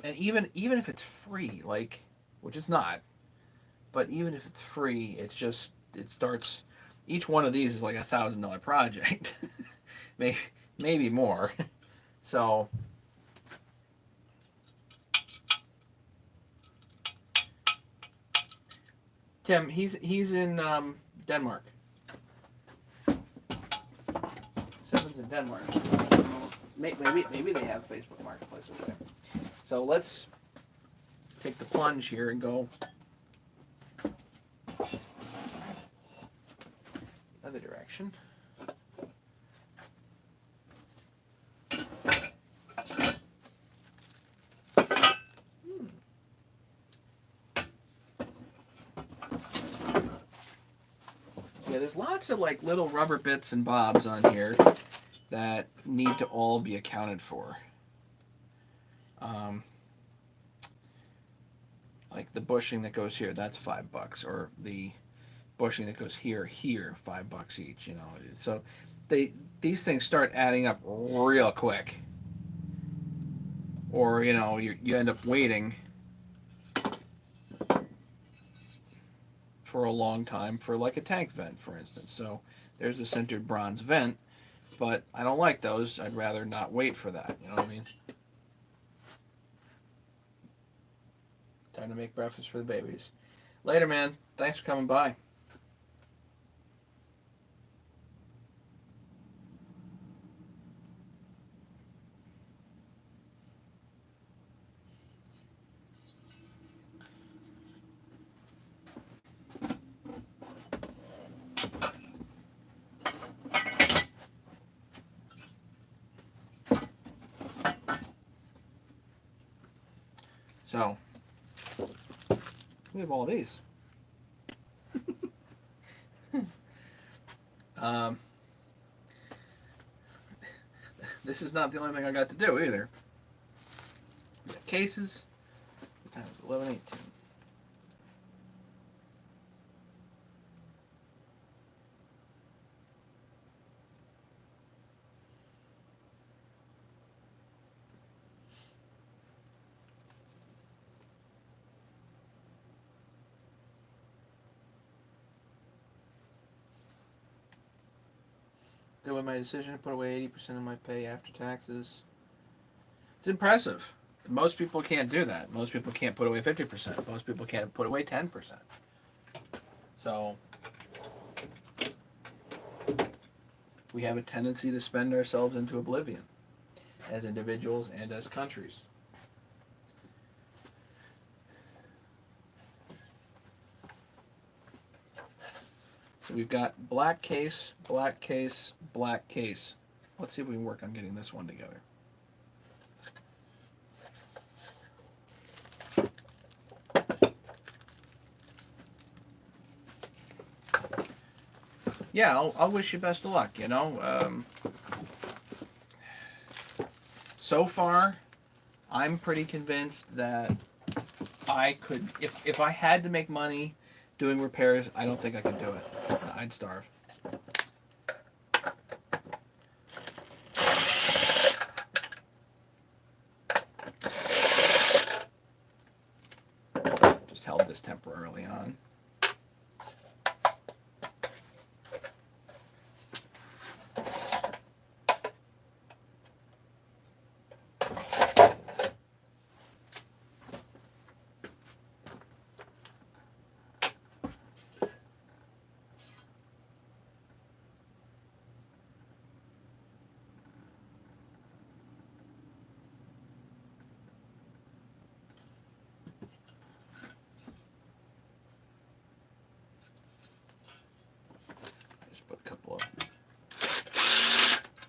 And even if it's free, like, which it's not, but even if it's free, it starts. Each one of these is like $1,000 project, maybe more. So Tim, he's in Denmark. Seven's in Denmark. Maybe they have Facebook Marketplace over there. So let's take the plunge here and go other direction. Yeah, there's lots of like little rubber bits and bobs on here that need to all be accounted for. Like the bushing that goes here, that's $5, or the bushing that goes here, $5 each. So these things start adding up real quick. or you end up waiting for a long time for like a tank vent, for instance. So there's the sintered bronze vent, but I don't like those. I'd rather not wait for that. You know what I mean? Time to make breakfast for the babies. Later, man. Thanks for coming by. So, we have all these. um, this is not the only thing I got to do either. We got cases. What time is it? 11:18. Good with my decision to put away 80% of my pay after taxes. It's impressive. Most people can't do that. Most people can't put away 50%. Most people can't put away 10%. So we have a tendency to spend ourselves into oblivion as individuals and as countries. So we've got black case, black case, black case. Let's see if we can work on getting this one together. Yeah, I'll wish you best of luck, so far, I'm pretty convinced that I could, if I had to make money doing repairs, I don't think I could do it. I'd starve. Just held this temporarily on.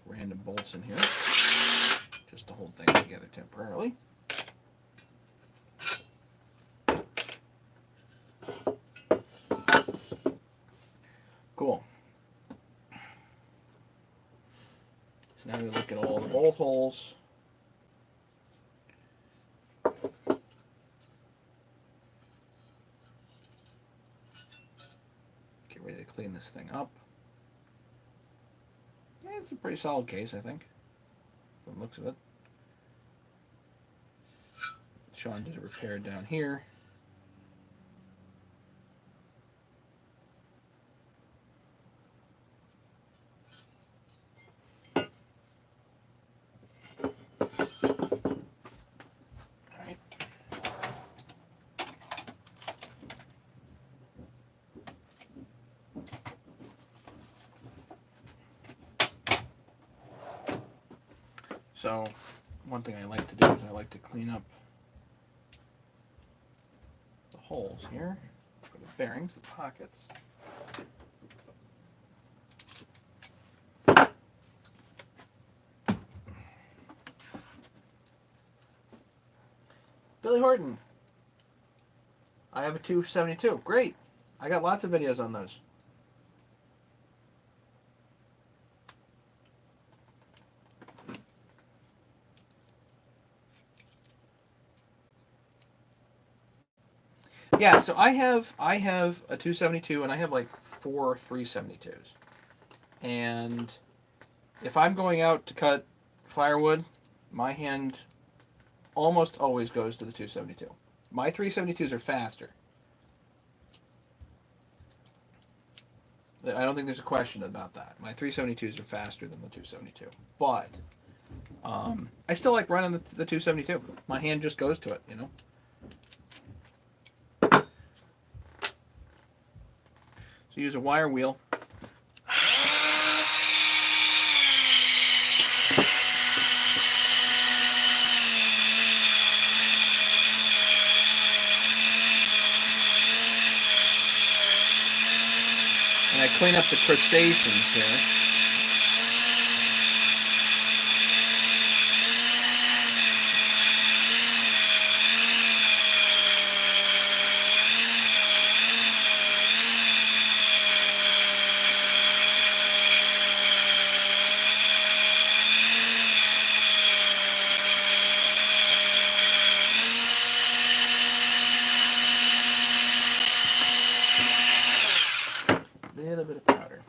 Random bolts in here just to hold things together temporarily. Cool. So now we look at all the bolt holes. Get ready to clean this thing up. Yeah, it's a pretty solid case, I think, from the looks of it. Sean did a repair down here. Alright. So, one thing I like to do is I like to clean up the holes here for the bearings, the pockets. Billy Horton. I have a 272. Great. I got lots of videos on those. Yeah, so I have a 272 and I have like 4 372s. And if I'm going out to cut firewood, my hand almost always goes to the 272. My 372s are faster. I don't think there's a question about that. My 372s are faster than the 272. But I still like running the 272. My hand just goes to it, you know. So use a wire wheel. And I clean up the crustaceans here. A little bit of powder.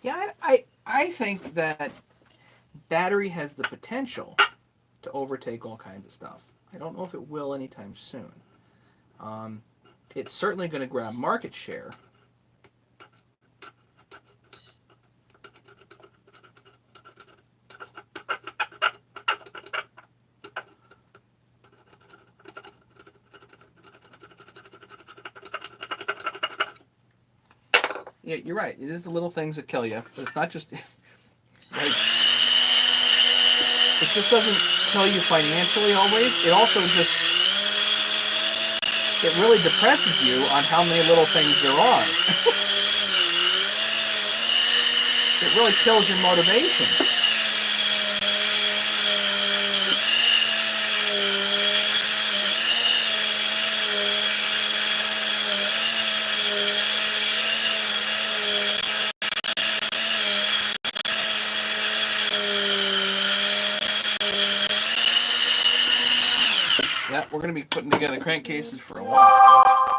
Yeah, I think that battery has the potential to overtake all kinds of stuff. I don't know if it will anytime soon. It's certainly going to grab market share. Yeah, you're right. It is the little things that kill you, but it's not just like it just doesn't kill you financially always. It also just it really depresses you on how many little things there are. It really kills your motivation. Yeah, we're going to be putting together crankcases for a while.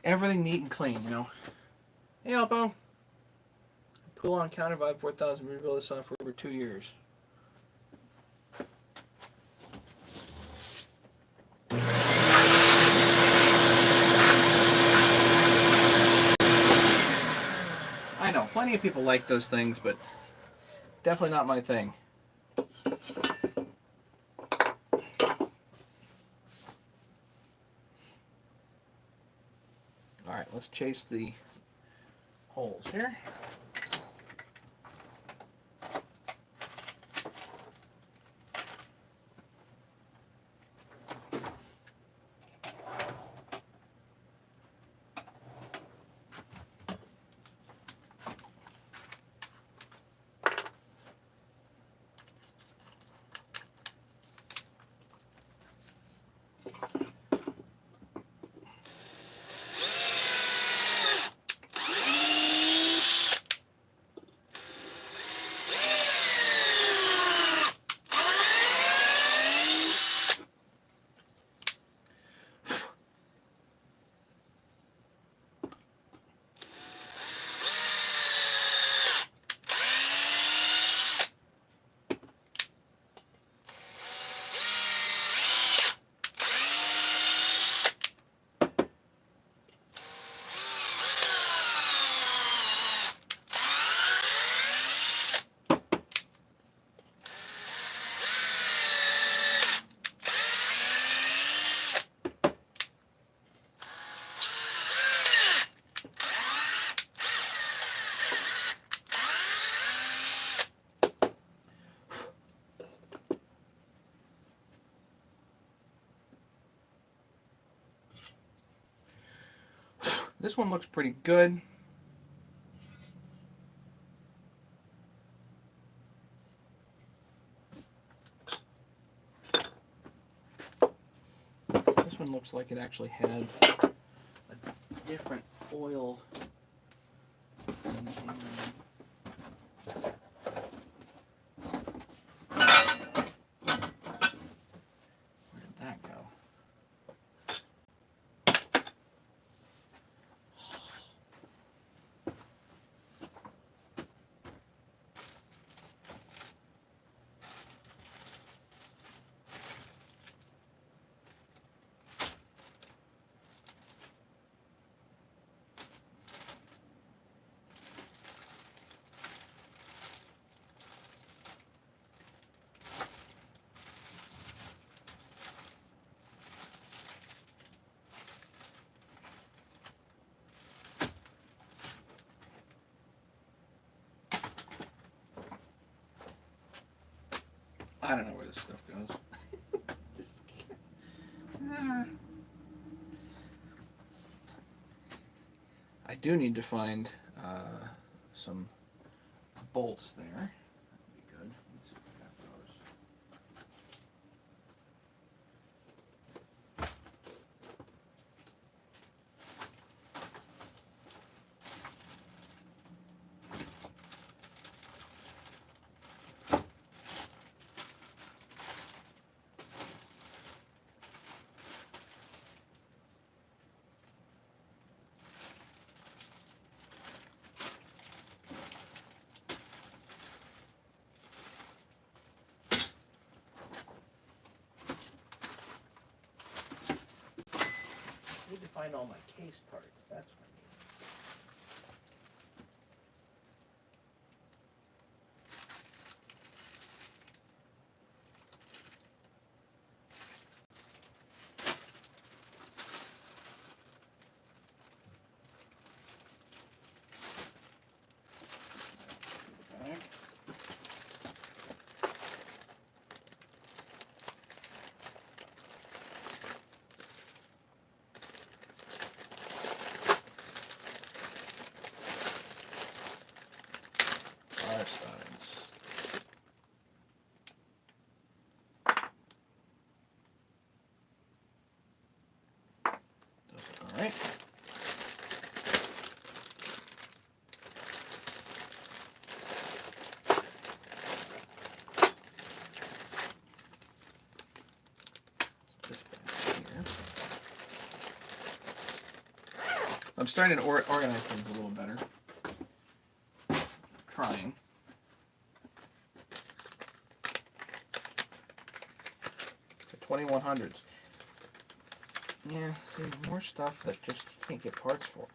everything neat and clean, you know. Hey, Alpo. Pool on counter, Vibe 4000. Rebuild this on for over 2 years. I know, plenty of people like those things, but definitely not my thing. Alright, let's chase the holes here. This one looks pretty good. This one looks like it actually had a different oil. Where did that go? I don't know where this stuff goes. Just, I do need to find some bolts there. That'd be good. Let's see if we got those. I need to find all my case parts. That's what I need. Back. I'm starting to organize things a little better. Trying. The 2100s. Yeah, see, more stuff that just you can't get parts for.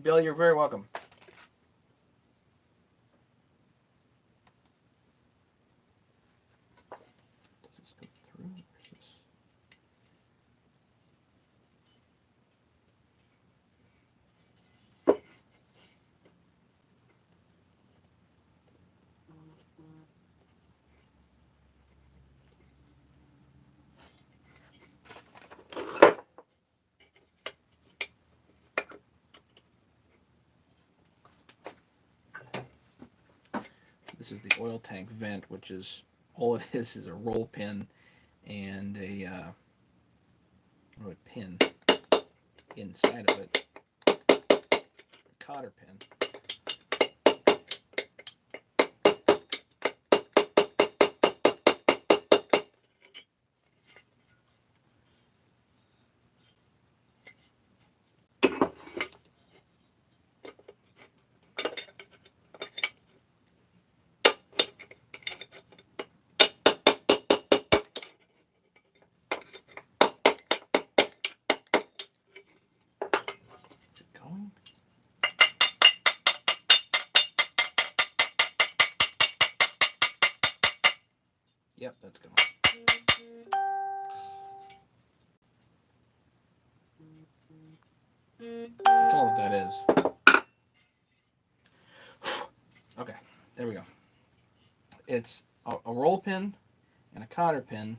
Bill, you're very welcome. Does this go through? Or is this... This is the oil tank vent, which is all it is a roll pin and a pin inside of it, a cotter pin. Going? Yep, that's going. That's all that is. Okay, there we go. It's a roll pin and a cotter pin,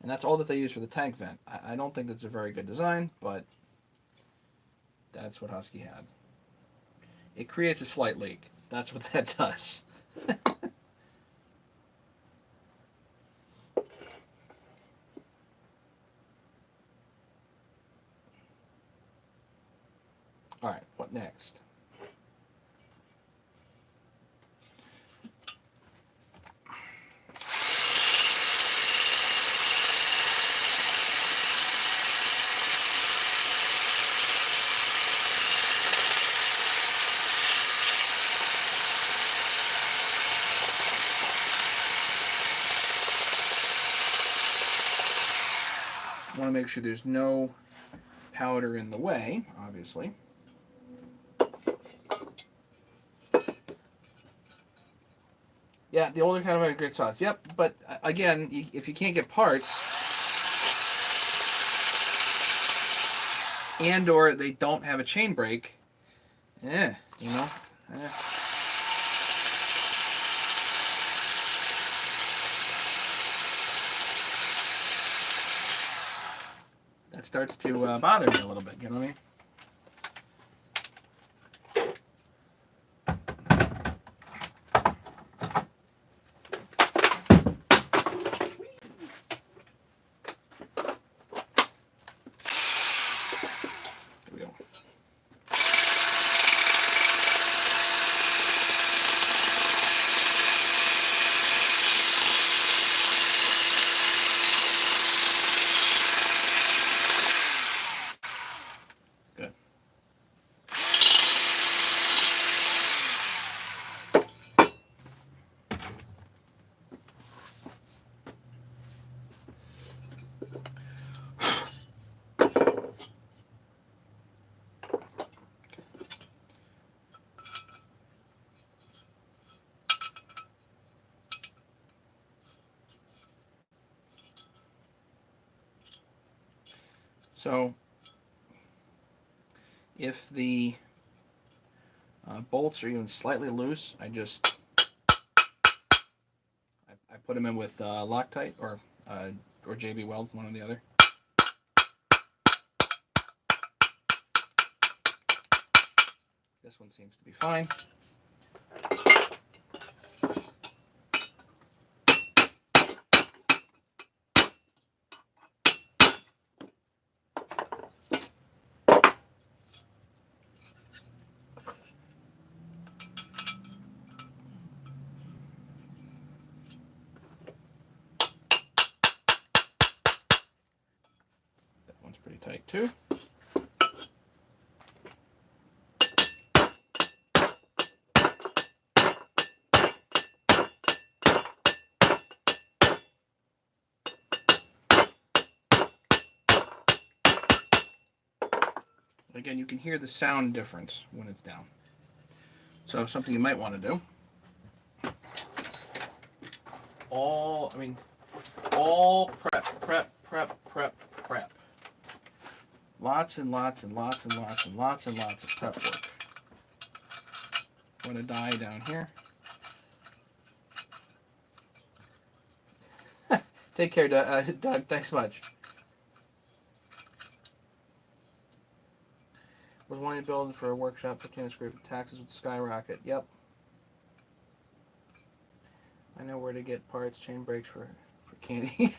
and that's all that they use for the tank vent. I don't think that's a very good design, but that's what Husky had. It creates a slight leak. That's what that does. All right, what next? I want to make sure there's no powder in the way, obviously. Yeah, the older kind of had a great sauce. Yep, but again, if you can't get parts, and or they don't have a chain brake, you know. That starts to bother me a little bit, you know what I mean? So if the bolts are even slightly loose, I put them in with Loctite or JB Weld, one or the other. This one seems to be fine. pretty tight too. Again, you can hear the sound difference when it's down. So something you might want to do. All prep. Lots and lots and lots and lots and lots and lots of prep work. Put a die down here. Take care, Doug. Thanks much. Was wanting to build for a workshop for tennis group. Taxes would skyrocket. Yep. I know where to get parts, chain brakes for candy.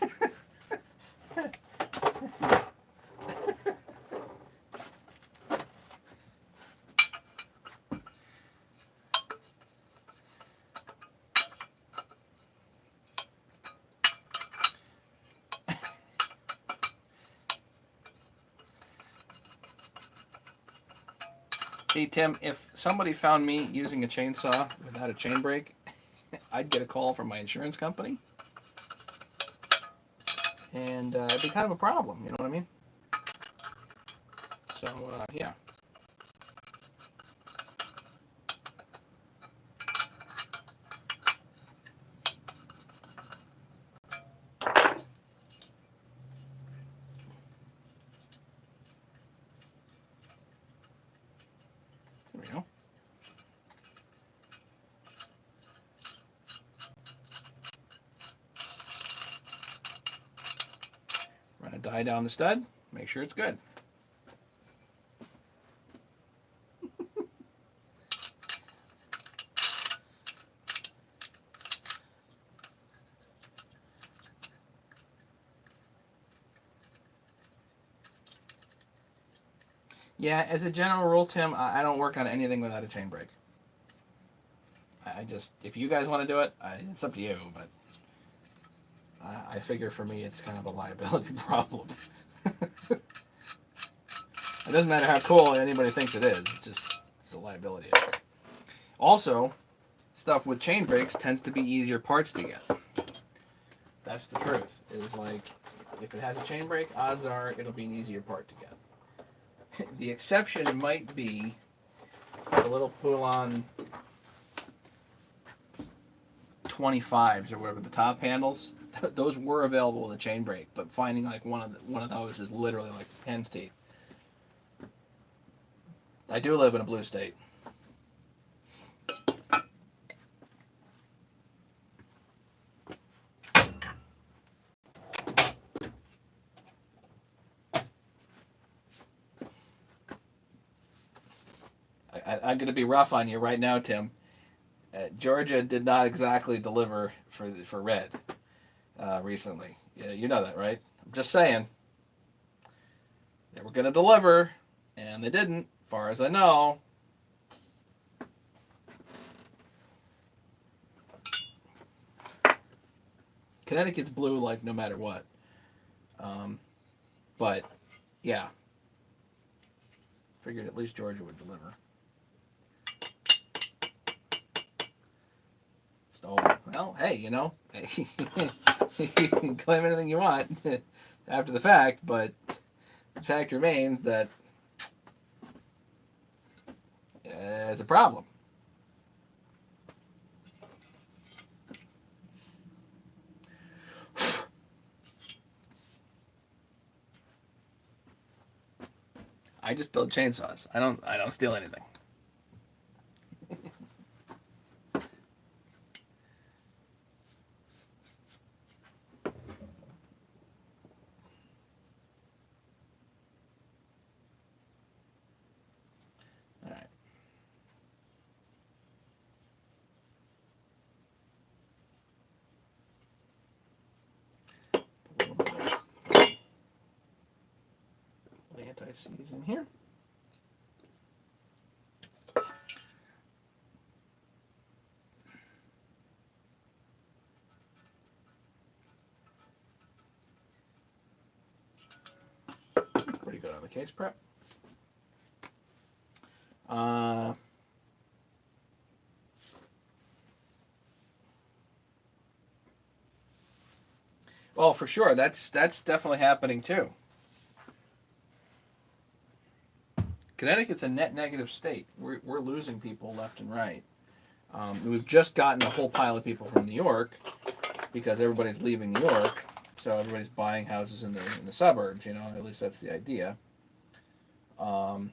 See, Tim, if somebody found me using a chainsaw without a chain brake, I'd get a call from my insurance company. And it'd be kind of a problem, you know what I mean? So, yeah. There we go. Run a die down the stud, make sure it's good. Yeah, as a general rule, Tim, I don't work on anything without a chain brake. I just, if you guys want to do it, it's up to you, but I figure for me it's kind of a liability problem. It doesn't matter how cool anybody thinks it is, it's a liability issue. Also, stuff with chain brakes tends to be easier parts to get. That's the truth. Is like, if it has a chain brake, odds are it'll be an easier part to get. The exception might be the little Poulon 25s or whatever, the top handles. Those were available with a chain brake, but finding like one of those is literally like hen's teeth. I do live in a blue state. I'm going to be rough on you right now, Tim. Georgia did not exactly deliver for red recently. Yeah, you know that, right? I'm just saying. They were going to deliver, and they didn't, as far as I know. Connecticut's blue, like, no matter what. But, yeah. Figured at least Georgia would deliver. Stolen. Well, hey, you know, you can claim anything you want after the fact, but the fact remains that it's a problem. I just build chainsaws. I don't steal anything. All right. Put a little bit of anti-seize in here. oil case prep. Uh, well, for sure, that's definitely happening too. Connecticut's a net negative state. We're losing people left and right. We've just gotten a whole pile of people from New York because everybody's leaving New York, so everybody's buying houses in the suburbs. You know, at least that's the idea. So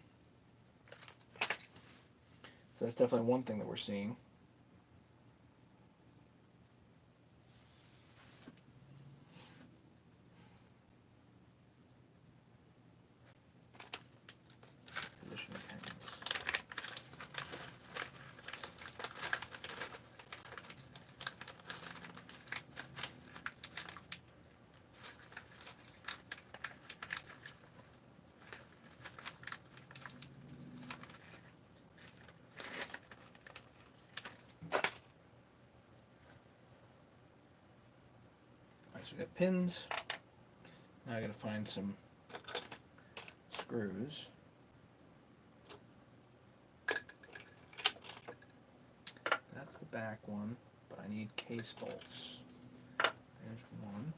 that's definitely one thing that we're seeing. Position of pens. Alright, so we got pins. Now I gotta find some screws. That's the back one, but I need case bolts. There's one.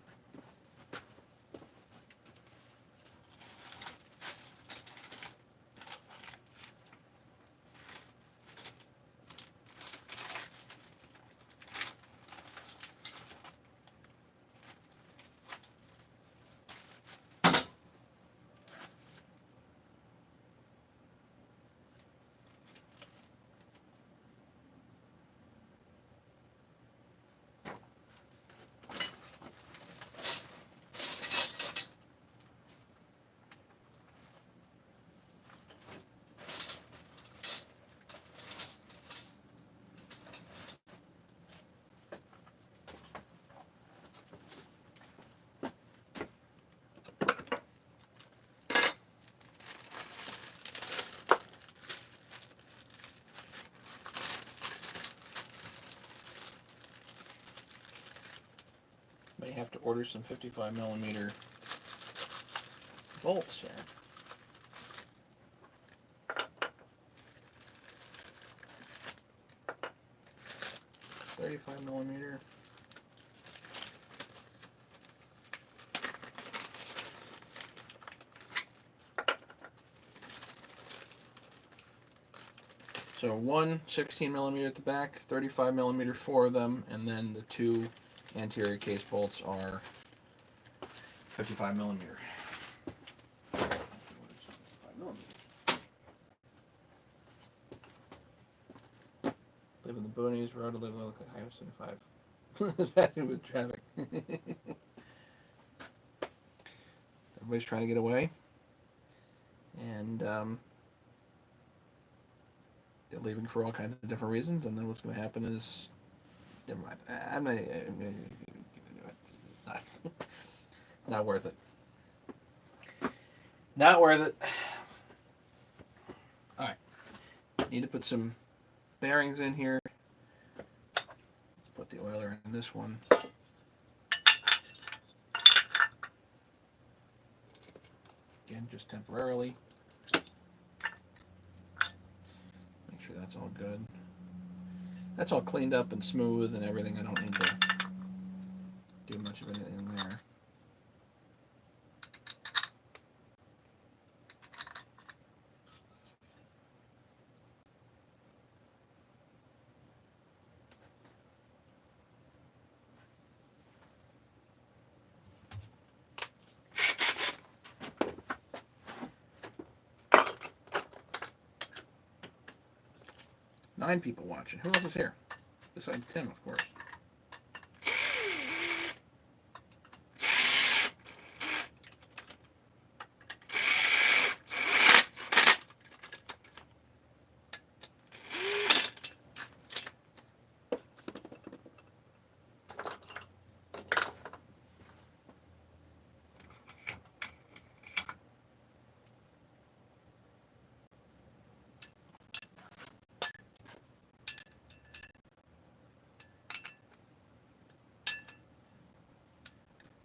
May have to order some 55 millimeter bolts here. .35 millimeter. So one 16 millimeter at the back, 35 millimeter, 4 of them, and then the two anterior case bolts are 55 millimeter. Live in the boonies, road to live look like Highway 75. Passing with traffic. Everybody's trying to get away, and they're leaving for all kinds of different reasons. And then what's going to happen is, never mind. I'm not, not worth it. Not worth it. All right, need to put some bearings in here. Let's put the oiler in this one. Again, just temporarily. Make sure that's all good. That's all cleaned up and smooth and everything. I don't need to do much of anything there. Nine people watching. Who else is here? Besides Tim, of course.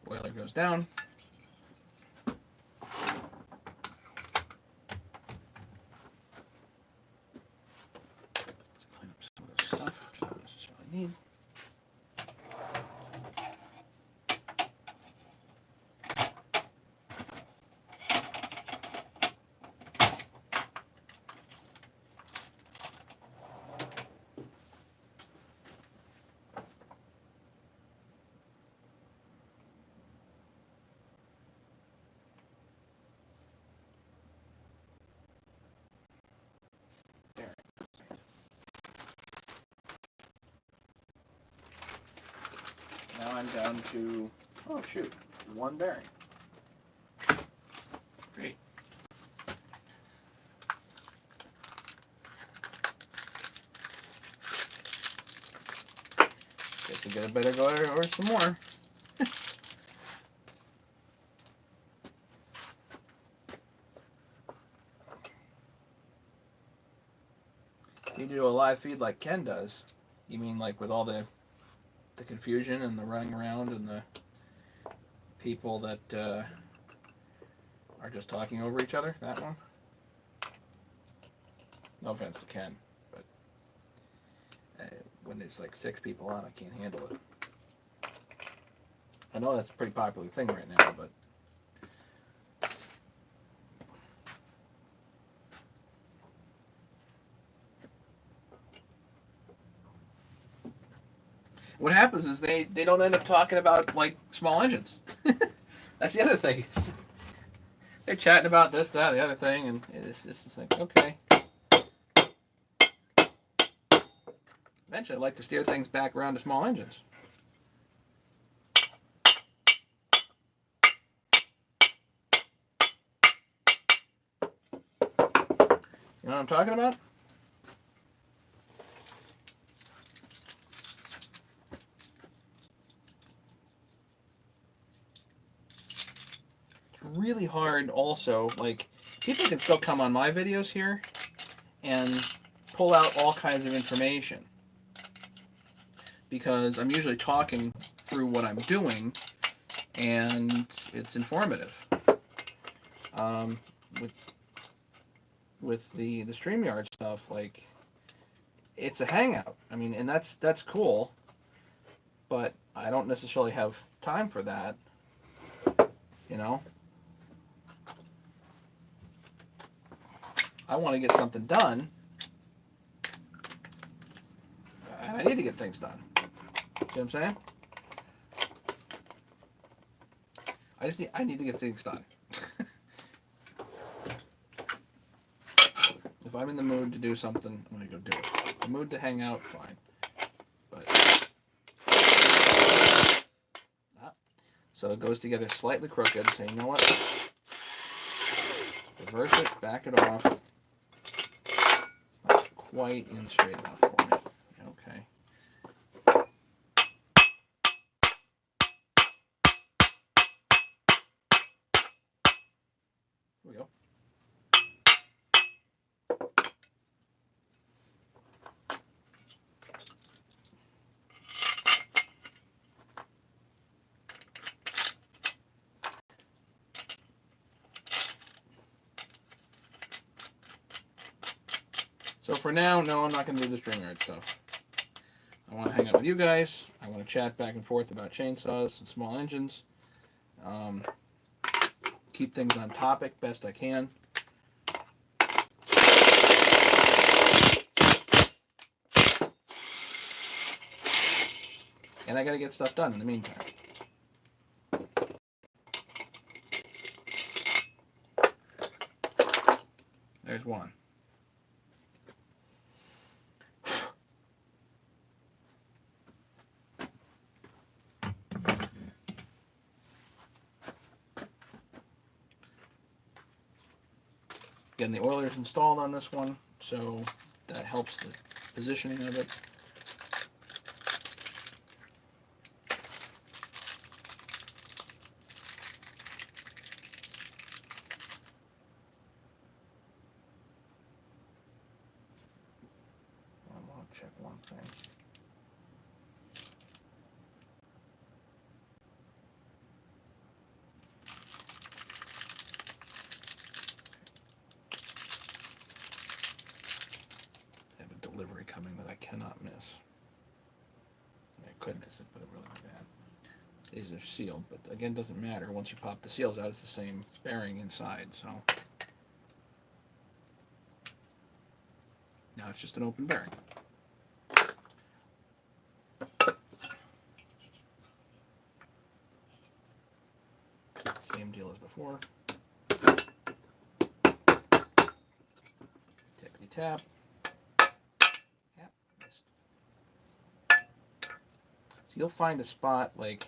Oiler goes down. need. Now I'm down to, oh shoot, one bearing. Great. Guess we gotta better go or some more. You do a live feed like Ken does. You mean like with all the confusion and the running around and the people that are just talking over each other? That one? No offense to Ken, but when there's like 6 people on, I can't handle it. I know that's a pretty popular thing right now, but what happens is they don't end up talking about like small engines. That's the other thing. They're chatting about this, that, the other thing, and it's just like, okay. Eventually, I'd like to steer things back around to small engines. You know what I'm talking about? It's really hard also, like, people can still come on my videos here and pull out all kinds of information because I'm usually talking through what I'm doing and it's informative. With the StreamYard stuff, like, it's a hangout. I mean, and that's cool, but I don't necessarily have time for that, you know? I want to get something done, and I need to get things done. See what I'm saying? I need to get things done. If I'm in the mood to do something, I'm gonna go do it. The mood to hang out, fine. But so it goes together slightly crooked. So you know what? Reverse it, back it off. It's not quite in straight enough for me. Okay. Here we go. So for now, no, I'm not going to do the StreamYard stuff. I want to hang out with you guys. I want to chat back and forth about chainsaws and small engines. Keep things on topic best I can. And I got to get stuff done in the meantime. There's one. Getting the oilers installed on this one, so that helps the positioning of it. I want to check one thing. Delivery coming that I cannot could miss it, but it really bad. These are sealed, but again, doesn't matter. Once you pop the seals out, it's the same bearing inside. So now it's just an open bearing. Same deal as before. Tippity tap. Yep, missed. So you'll find a spot like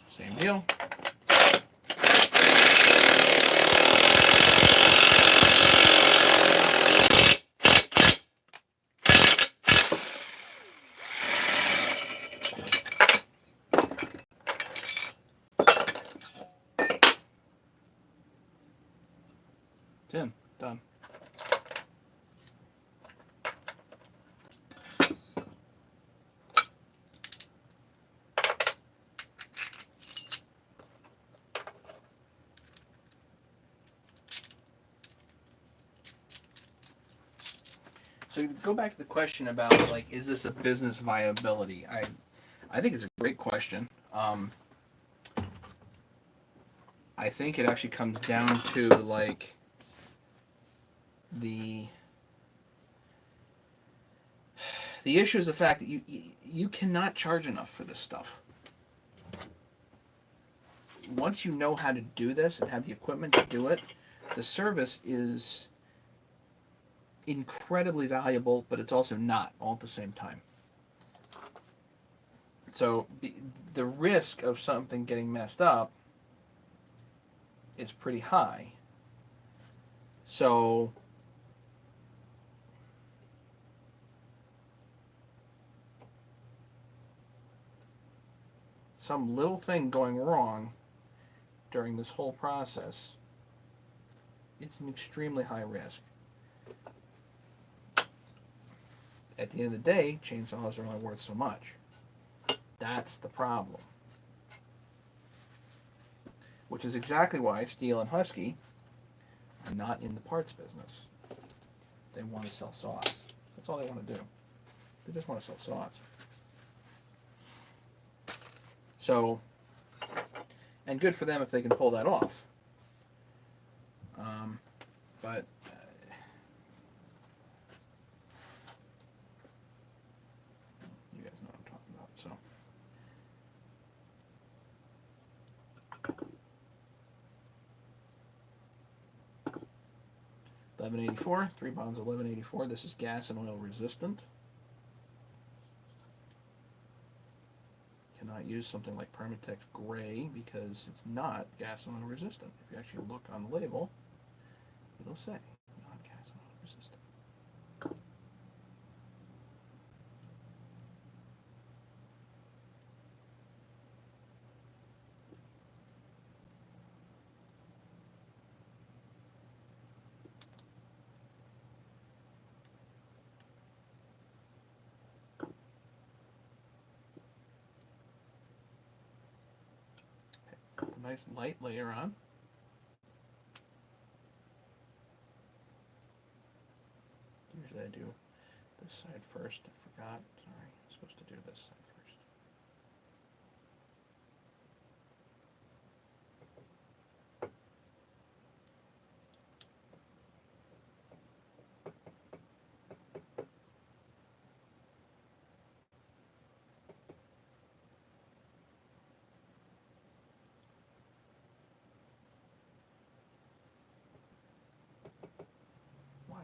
same deal. It's in. Done. So go back to the question about like, is this a business viability? I think it's a great question. I think it actually comes down to like the issue is the fact that you cannot charge enough for this stuff. Once you know how to do this and have the equipment to do it, the service is incredibly valuable, but it's also not all at the same time. So the risk of something getting messed up is pretty high. So some little thing going wrong during this whole process, it's an extremely high risk. At the end of the day, chainsaws are only worth so much. That's the problem. Which is exactly why Stihl and Husky are not in the parts business. They want to sell saws. That's all they want to do. They just want to sell saws. So, and good for them if they can pull that off. But you guys know what I'm talking about. So, 1184, 3 bonds 1184. This is gas and oil resistant. Cannot use something like Permatex Gray because it's not gas and oil resistant. If you actually look on the label, it'll say not gas and oil resistant. A nice light layer on. Usually I do this side first. I forgot. Sorry, I'm supposed to do this side first.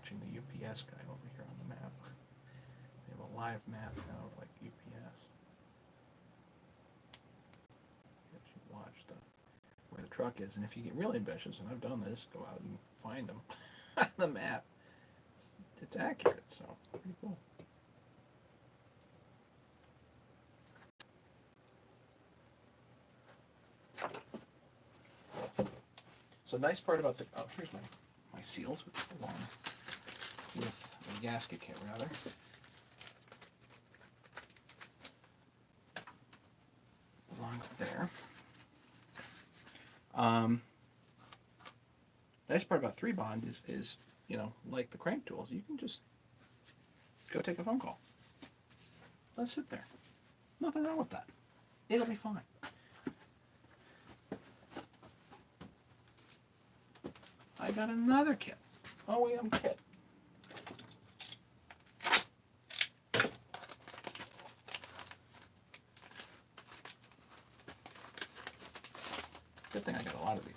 watching the UPS guy over here on the map. They have a live map now of like UPS. You actually watch where the truck is, and if you get really ambitious, and I've done this, go out and find them on the map. It's accurate, so pretty cool. So nice part about here's my seals, which belong with the gasket kit rather. Belongs there. Nice part about 3-bond is like the crank tools, you can just go take a phone call. Let it sit there. Nothing wrong with that. It'll be fine. I got another kit. OEM kit. Good thing I got a lot of these.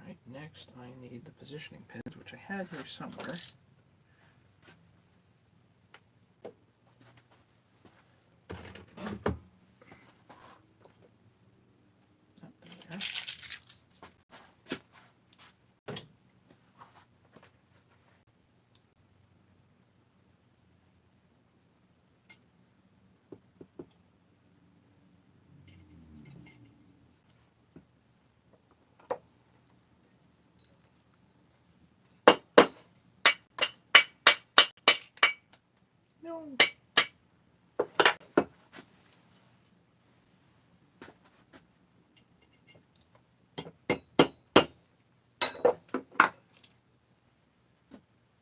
Alright, next I need the positioning pins, which I had here somewhere. No.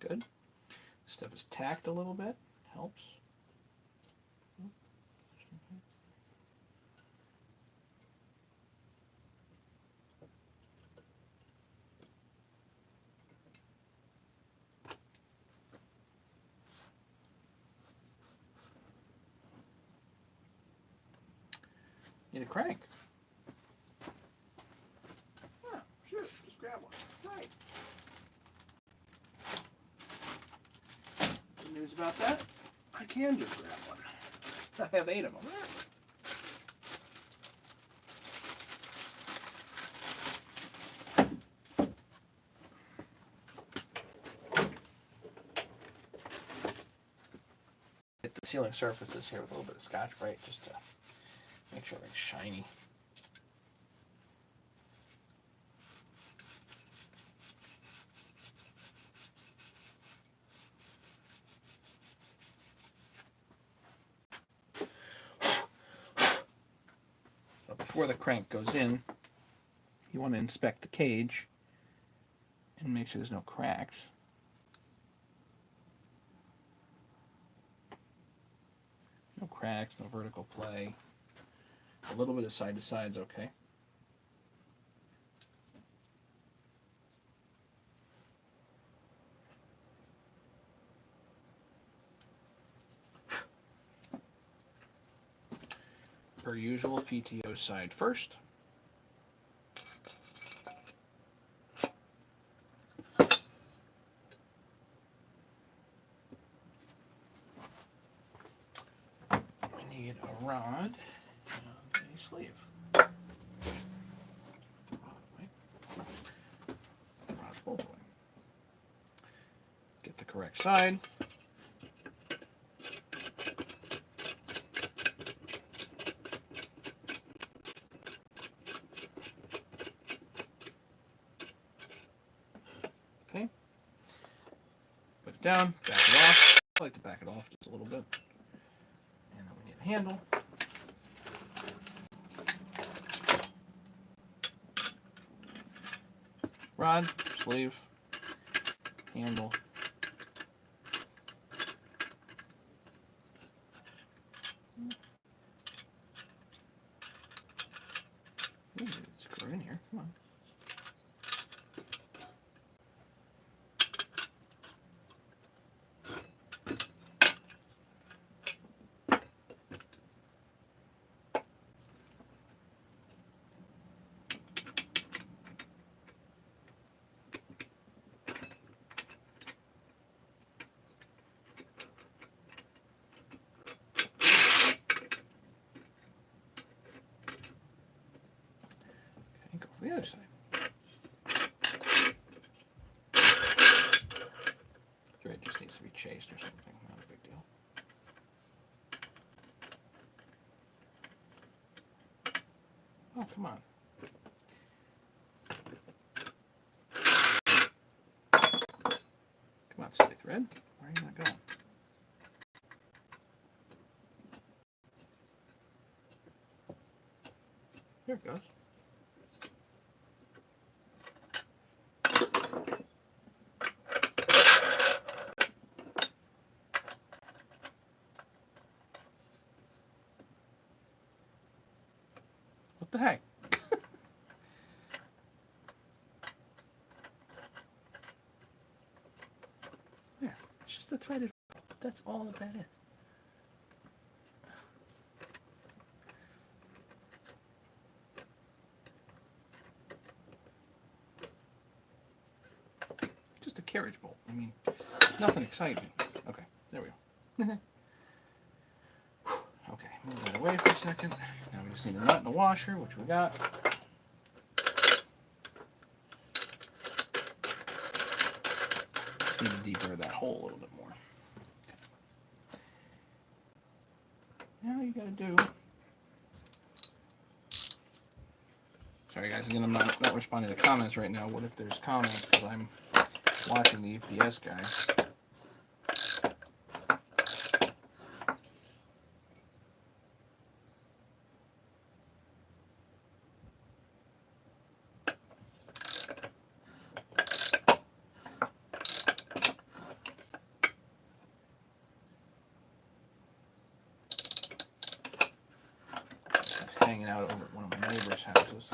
Good. Stuff is tacked a little bit. Helps. Need a crank. Yeah, sure, just grab one. Right. Good news about that, I can just grab one. I have 8 of them. Hit the sealing surfaces here with a little bit of Scotch-Brite just to make sure it's shiny. So before the crank goes in, you want to inspect the cage and make sure there's no cracks. No cracks, no vertical play. A little bit of side to side is okay. Per usual, PTO side first. We need a rod and a sleeve. Rod's both away. Get the correct side. Okay. Put it down, back it off. I like to back it off just a little bit. And then we need a handle. Rod, sleeve, handle. Ooh, screw in here. Come on. the other side. Thread just needs to be chased or something. Not a big deal. Oh, come on. Come on, stay thread. Where are you not going? There it goes. What the heck? There. It's just a threaded. That's all that is. Just a carriage bolt. I mean, nothing exciting. Okay, there we go. Okay, move that away for a second. Now we just need a nut and a washer, which we got. Just need to deburr that hole a little bit more. Now you gotta do. Sorry guys, again, I'm not responding to comments right now. What if there's comments? Because I'm watching the UPS guy. It's hanging out over at one of my neighbor's houses.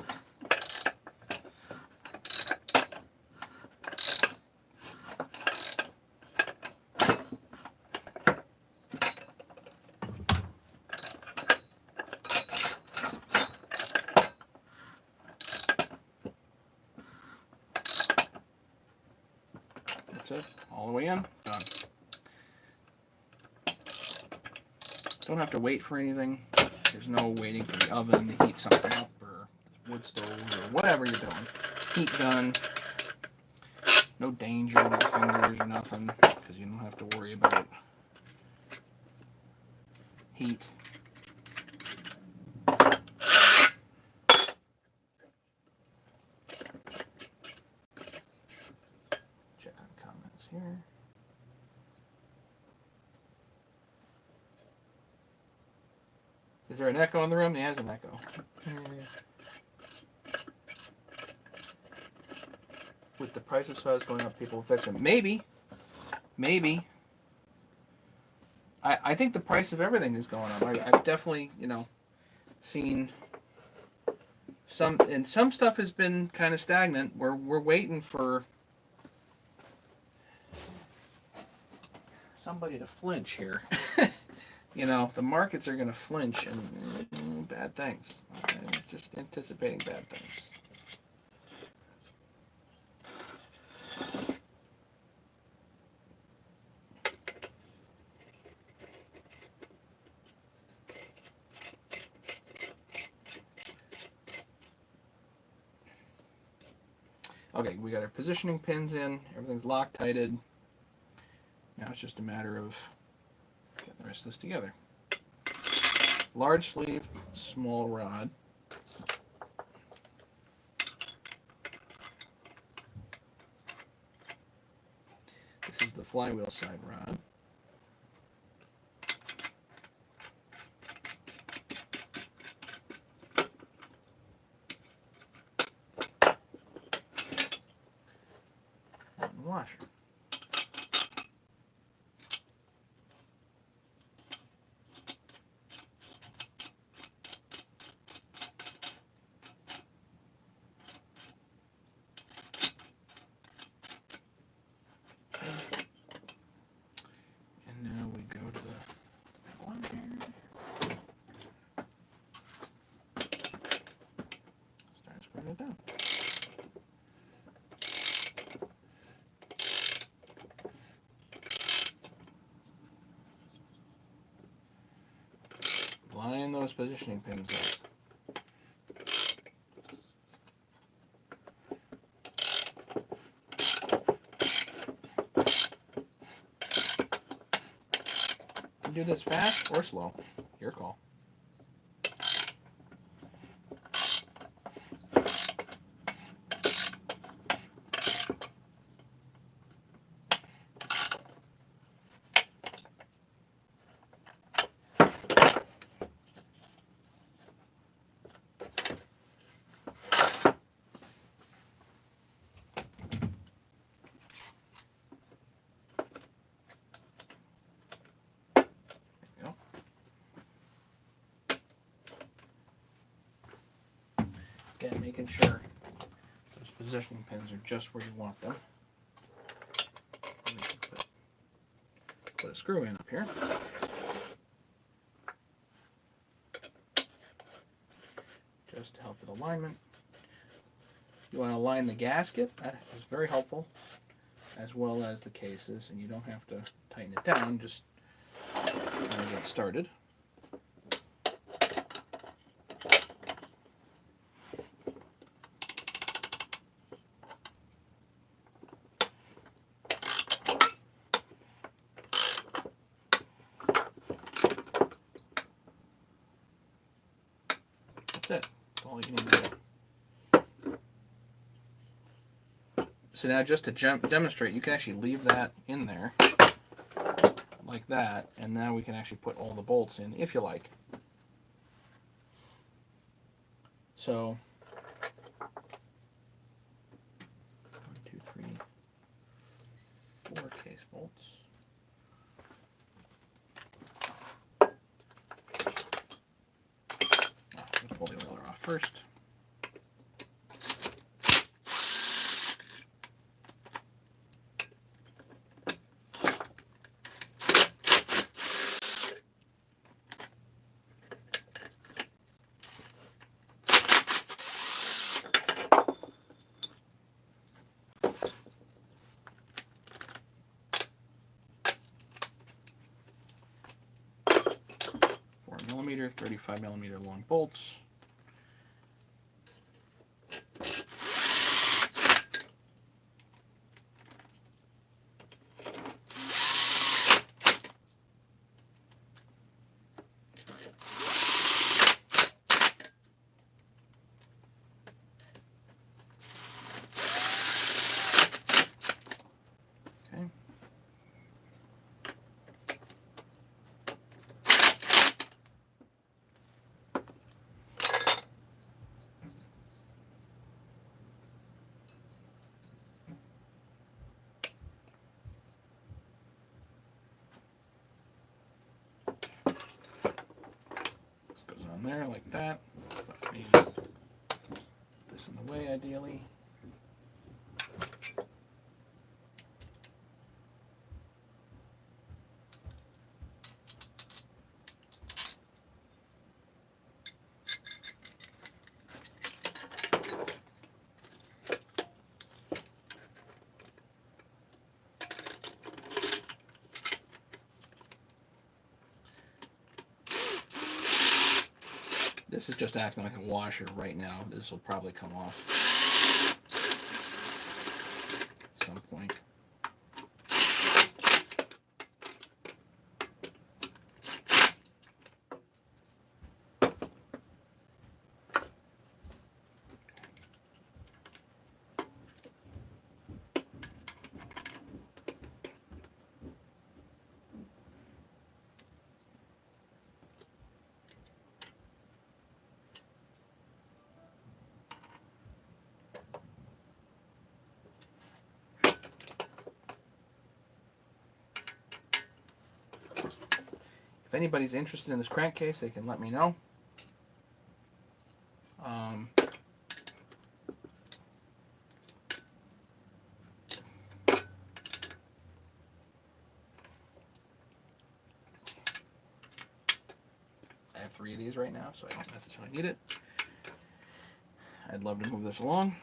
That's it, all the way in, done. Don't have to wait for anything. There's no waiting for the oven to heat something up or wood stove or whatever you're doing. Heat gun. No danger with your fingers or nothing because you don't have to worry about heat. Check on comments here. Is there an echo in the room? Yeah, there's an echo. With the price of saws going up, people will fix them. Maybe. Maybe. I think the price of everything is going up. I've definitely, seen some, and some stuff has been kind of stagnant. We're waiting for somebody to flinch here. The markets are going to flinch and bad things. I'm just anticipating bad things. Okay, we got our positioning pins in. Everything's Loctited. Now it's just a matter of getting the rest of this together. Large sleeve, small rod. This is the flywheel side rod. And washer. And now we go to the one here. Start spreading it down. Line those positioning pins up. can do this fast or slow. Your call. Again, making sure those positioning pins are just where you want them. Put a screw in up here. Just to help with alignment. You want to align the gasket, that is very helpful, as well as the cases, and you don't have to tighten it down, just get started. That's it. That's all you need to do. So now just to demonstrate, you can actually leave that in there like that, and now we can actually put all the bolts in if you like. So 1, 2, 3, 4 case bolts. Let's pull the oiler off first. Millimeter, 35 millimeter long bolts. Okay. There like that. But maybe this in the way ideally. This is just acting like a washer right now. This will probably come off at some point. If anybody's interested in this crankcase, they can let me know. I have 3 of these right now, so I don't necessarily need it. I'd love to move this along.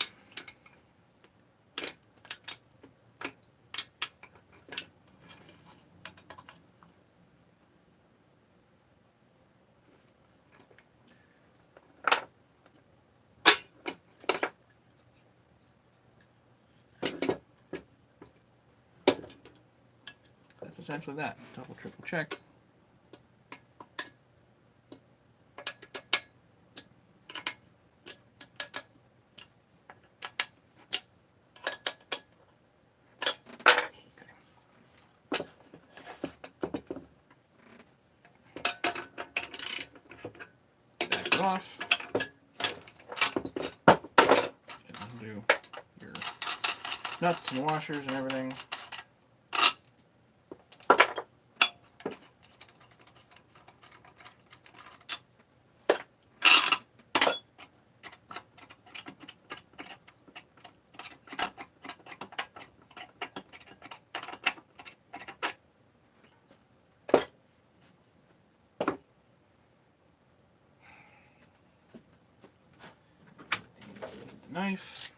That's essentially that. Double, triple check. it off. And undo your nuts and washers and everything. Knife.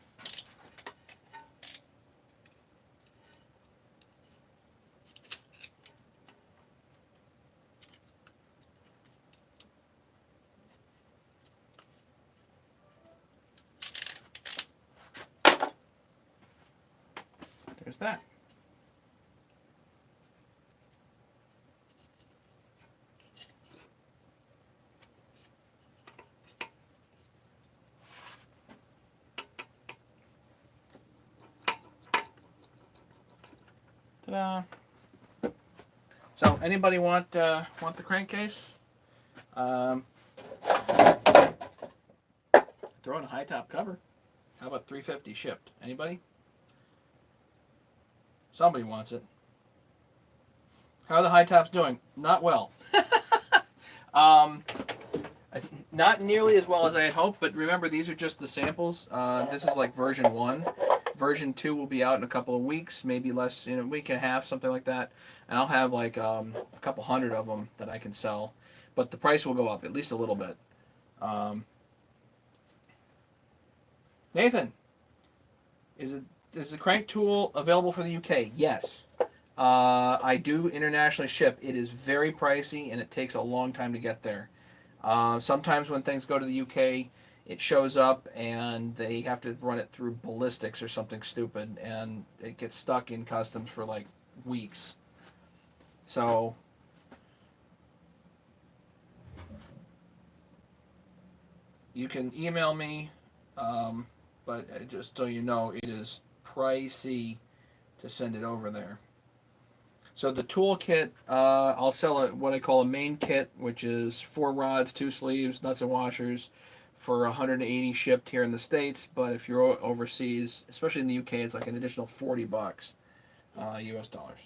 There's that. Ta-da. So, anybody want the crankcase? Throw in a high top cover. How about $350 shipped? Anybody? Somebody wants it. How are the high tops doing? Not well. Not nearly as well as I had hoped, but remember, these are just the samples. This is like version 1. Version 2 will be out in a couple of weeks, maybe less, in a week and a half, something like that. And I'll have like a couple hundred of them that I can sell. But the price will go up, at least a little bit. Nathan, is the crank tool available for the UK? Yes. I do internationally ship. It is very pricey, and it takes a long time to get there. Sometimes when things go to the UK, it shows up and they have to run it through ballistics or something stupid, and it gets stuck in customs for like weeks. So you can email me, but just so you know, it is pricey to send it over there. So the tool kit, I'll sell what I call a main kit, which is 4 rods, 2 sleeves, nuts and washers, for 180 shipped here in the States. But if you're overseas, especially in the UK, it's like an additional $40 US dollars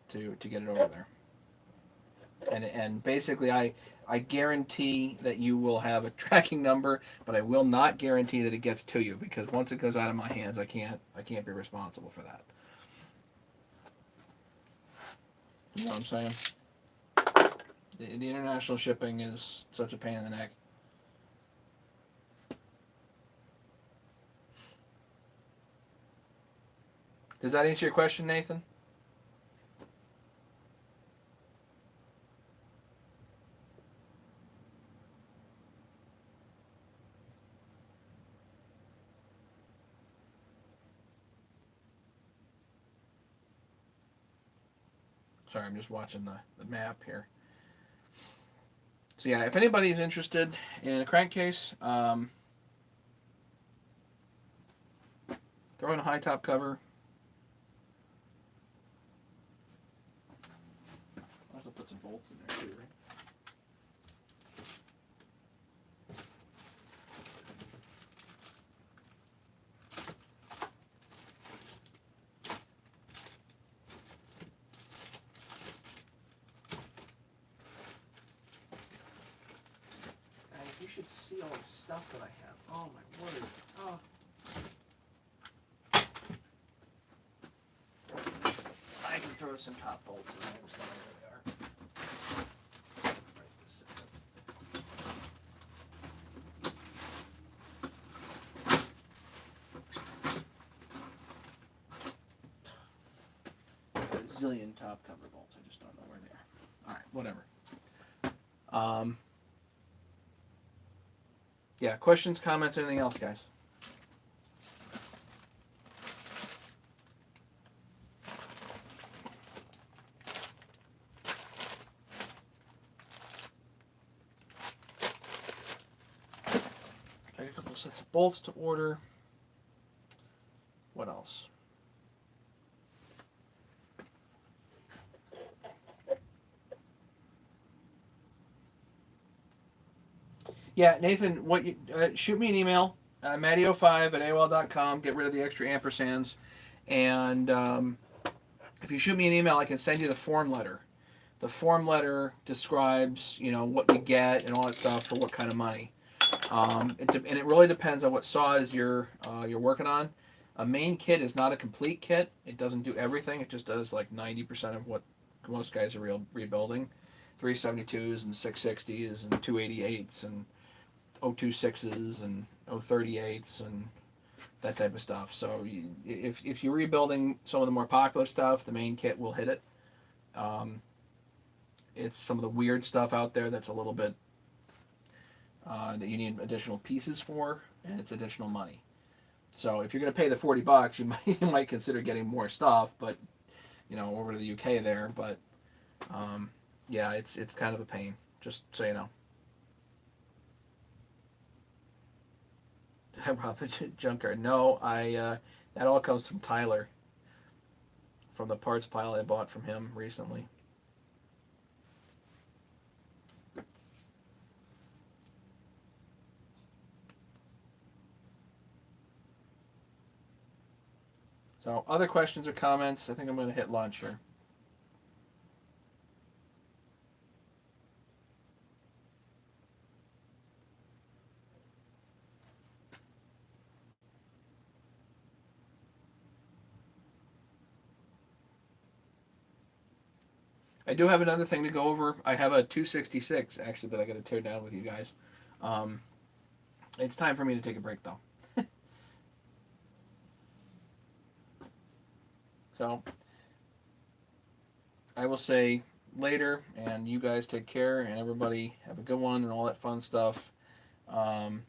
to get it over there. And basically, I guarantee that you will have a tracking number, but I will not guarantee that it gets to you, because once it goes out of my hands, I can't be responsible for that. You know what I'm saying? The international shipping is such a pain in the neck. Does that answer your question, Nathan? Sorry, I'm just watching the map here. So yeah, if anybody's interested in a crankcase, throw in a high top cover. I'll also put some bolts in there too, right? You should see all the stuff that I have. Oh my word. Oh. I can throw some top bolts in there. Just know where they are. Right this second. A zillion top cover bolts. I just don't know where they are. Alright, whatever. Yeah, questions, comments, anything else, guys? Got a couple sets of bolts to order. What else? Yeah, Nathan, what you shoot me an email, matty05 at AOL.com. Get rid of the extra ampersands, and if you shoot me an email, I can send you the form letter. The form letter describes, what you get and all that stuff for what kind of money. And it really depends on what saws you're working on. A main kit is not a complete kit. It doesn't do everything. It just does like 90% of what most guys are rebuilding. 372s and 660s and 288s and 026s and 038s and that type of stuff. So if you're rebuilding some of the more popular stuff, the main kit will hit it. Um, it's some of the weird stuff out there that's a little bit that you need additional pieces for, and it's additional money. So if you're going to pay the $40, you might consider getting more stuff, but over to the UK there. But yeah, it's kind of a pain. Just so you know. Robin Junkyard. No, that all comes from Tyler, from the parts pile I bought from him recently. So other questions or comments? I think I'm going to hit launch here. I do have another thing to go over. I have a 266 actually that I got to tear down with you guys. Um, it's time for me to take a break though. So I will say later, and you guys take care, and everybody have a good one and all that fun stuff. Um,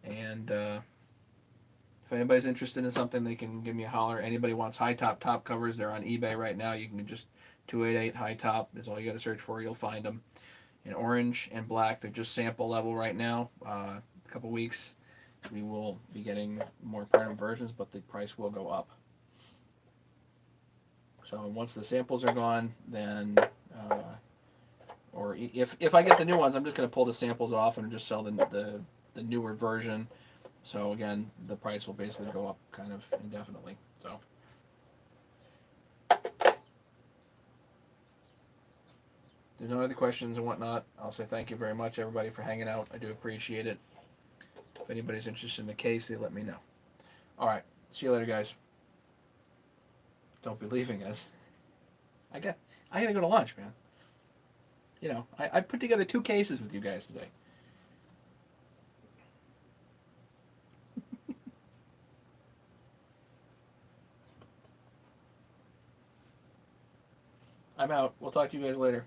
and if anybody's interested in something, they can give me a holler. Anybody wants high top covers, they're on eBay right now. You can just 288 high top is all you got to search for. You'll find them in orange and black. They're just sample level right now. A couple weeks, we will be getting more permanent versions, but the price will go up. So once the samples are gone, then or if I get the new ones, I'm just going to pull the samples off and just sell the newer version. So again, the price will basically go up kind of indefinitely. So there's no other questions and whatnot. I'll say thank you very much, everybody, for hanging out. I do appreciate it. If anybody's interested in the case, they let me know. All right. See you later, guys. Don't be leaving us. I got I gotta go to lunch, man. I put together 2 cases with you guys today. I'm out. We'll talk to you guys later.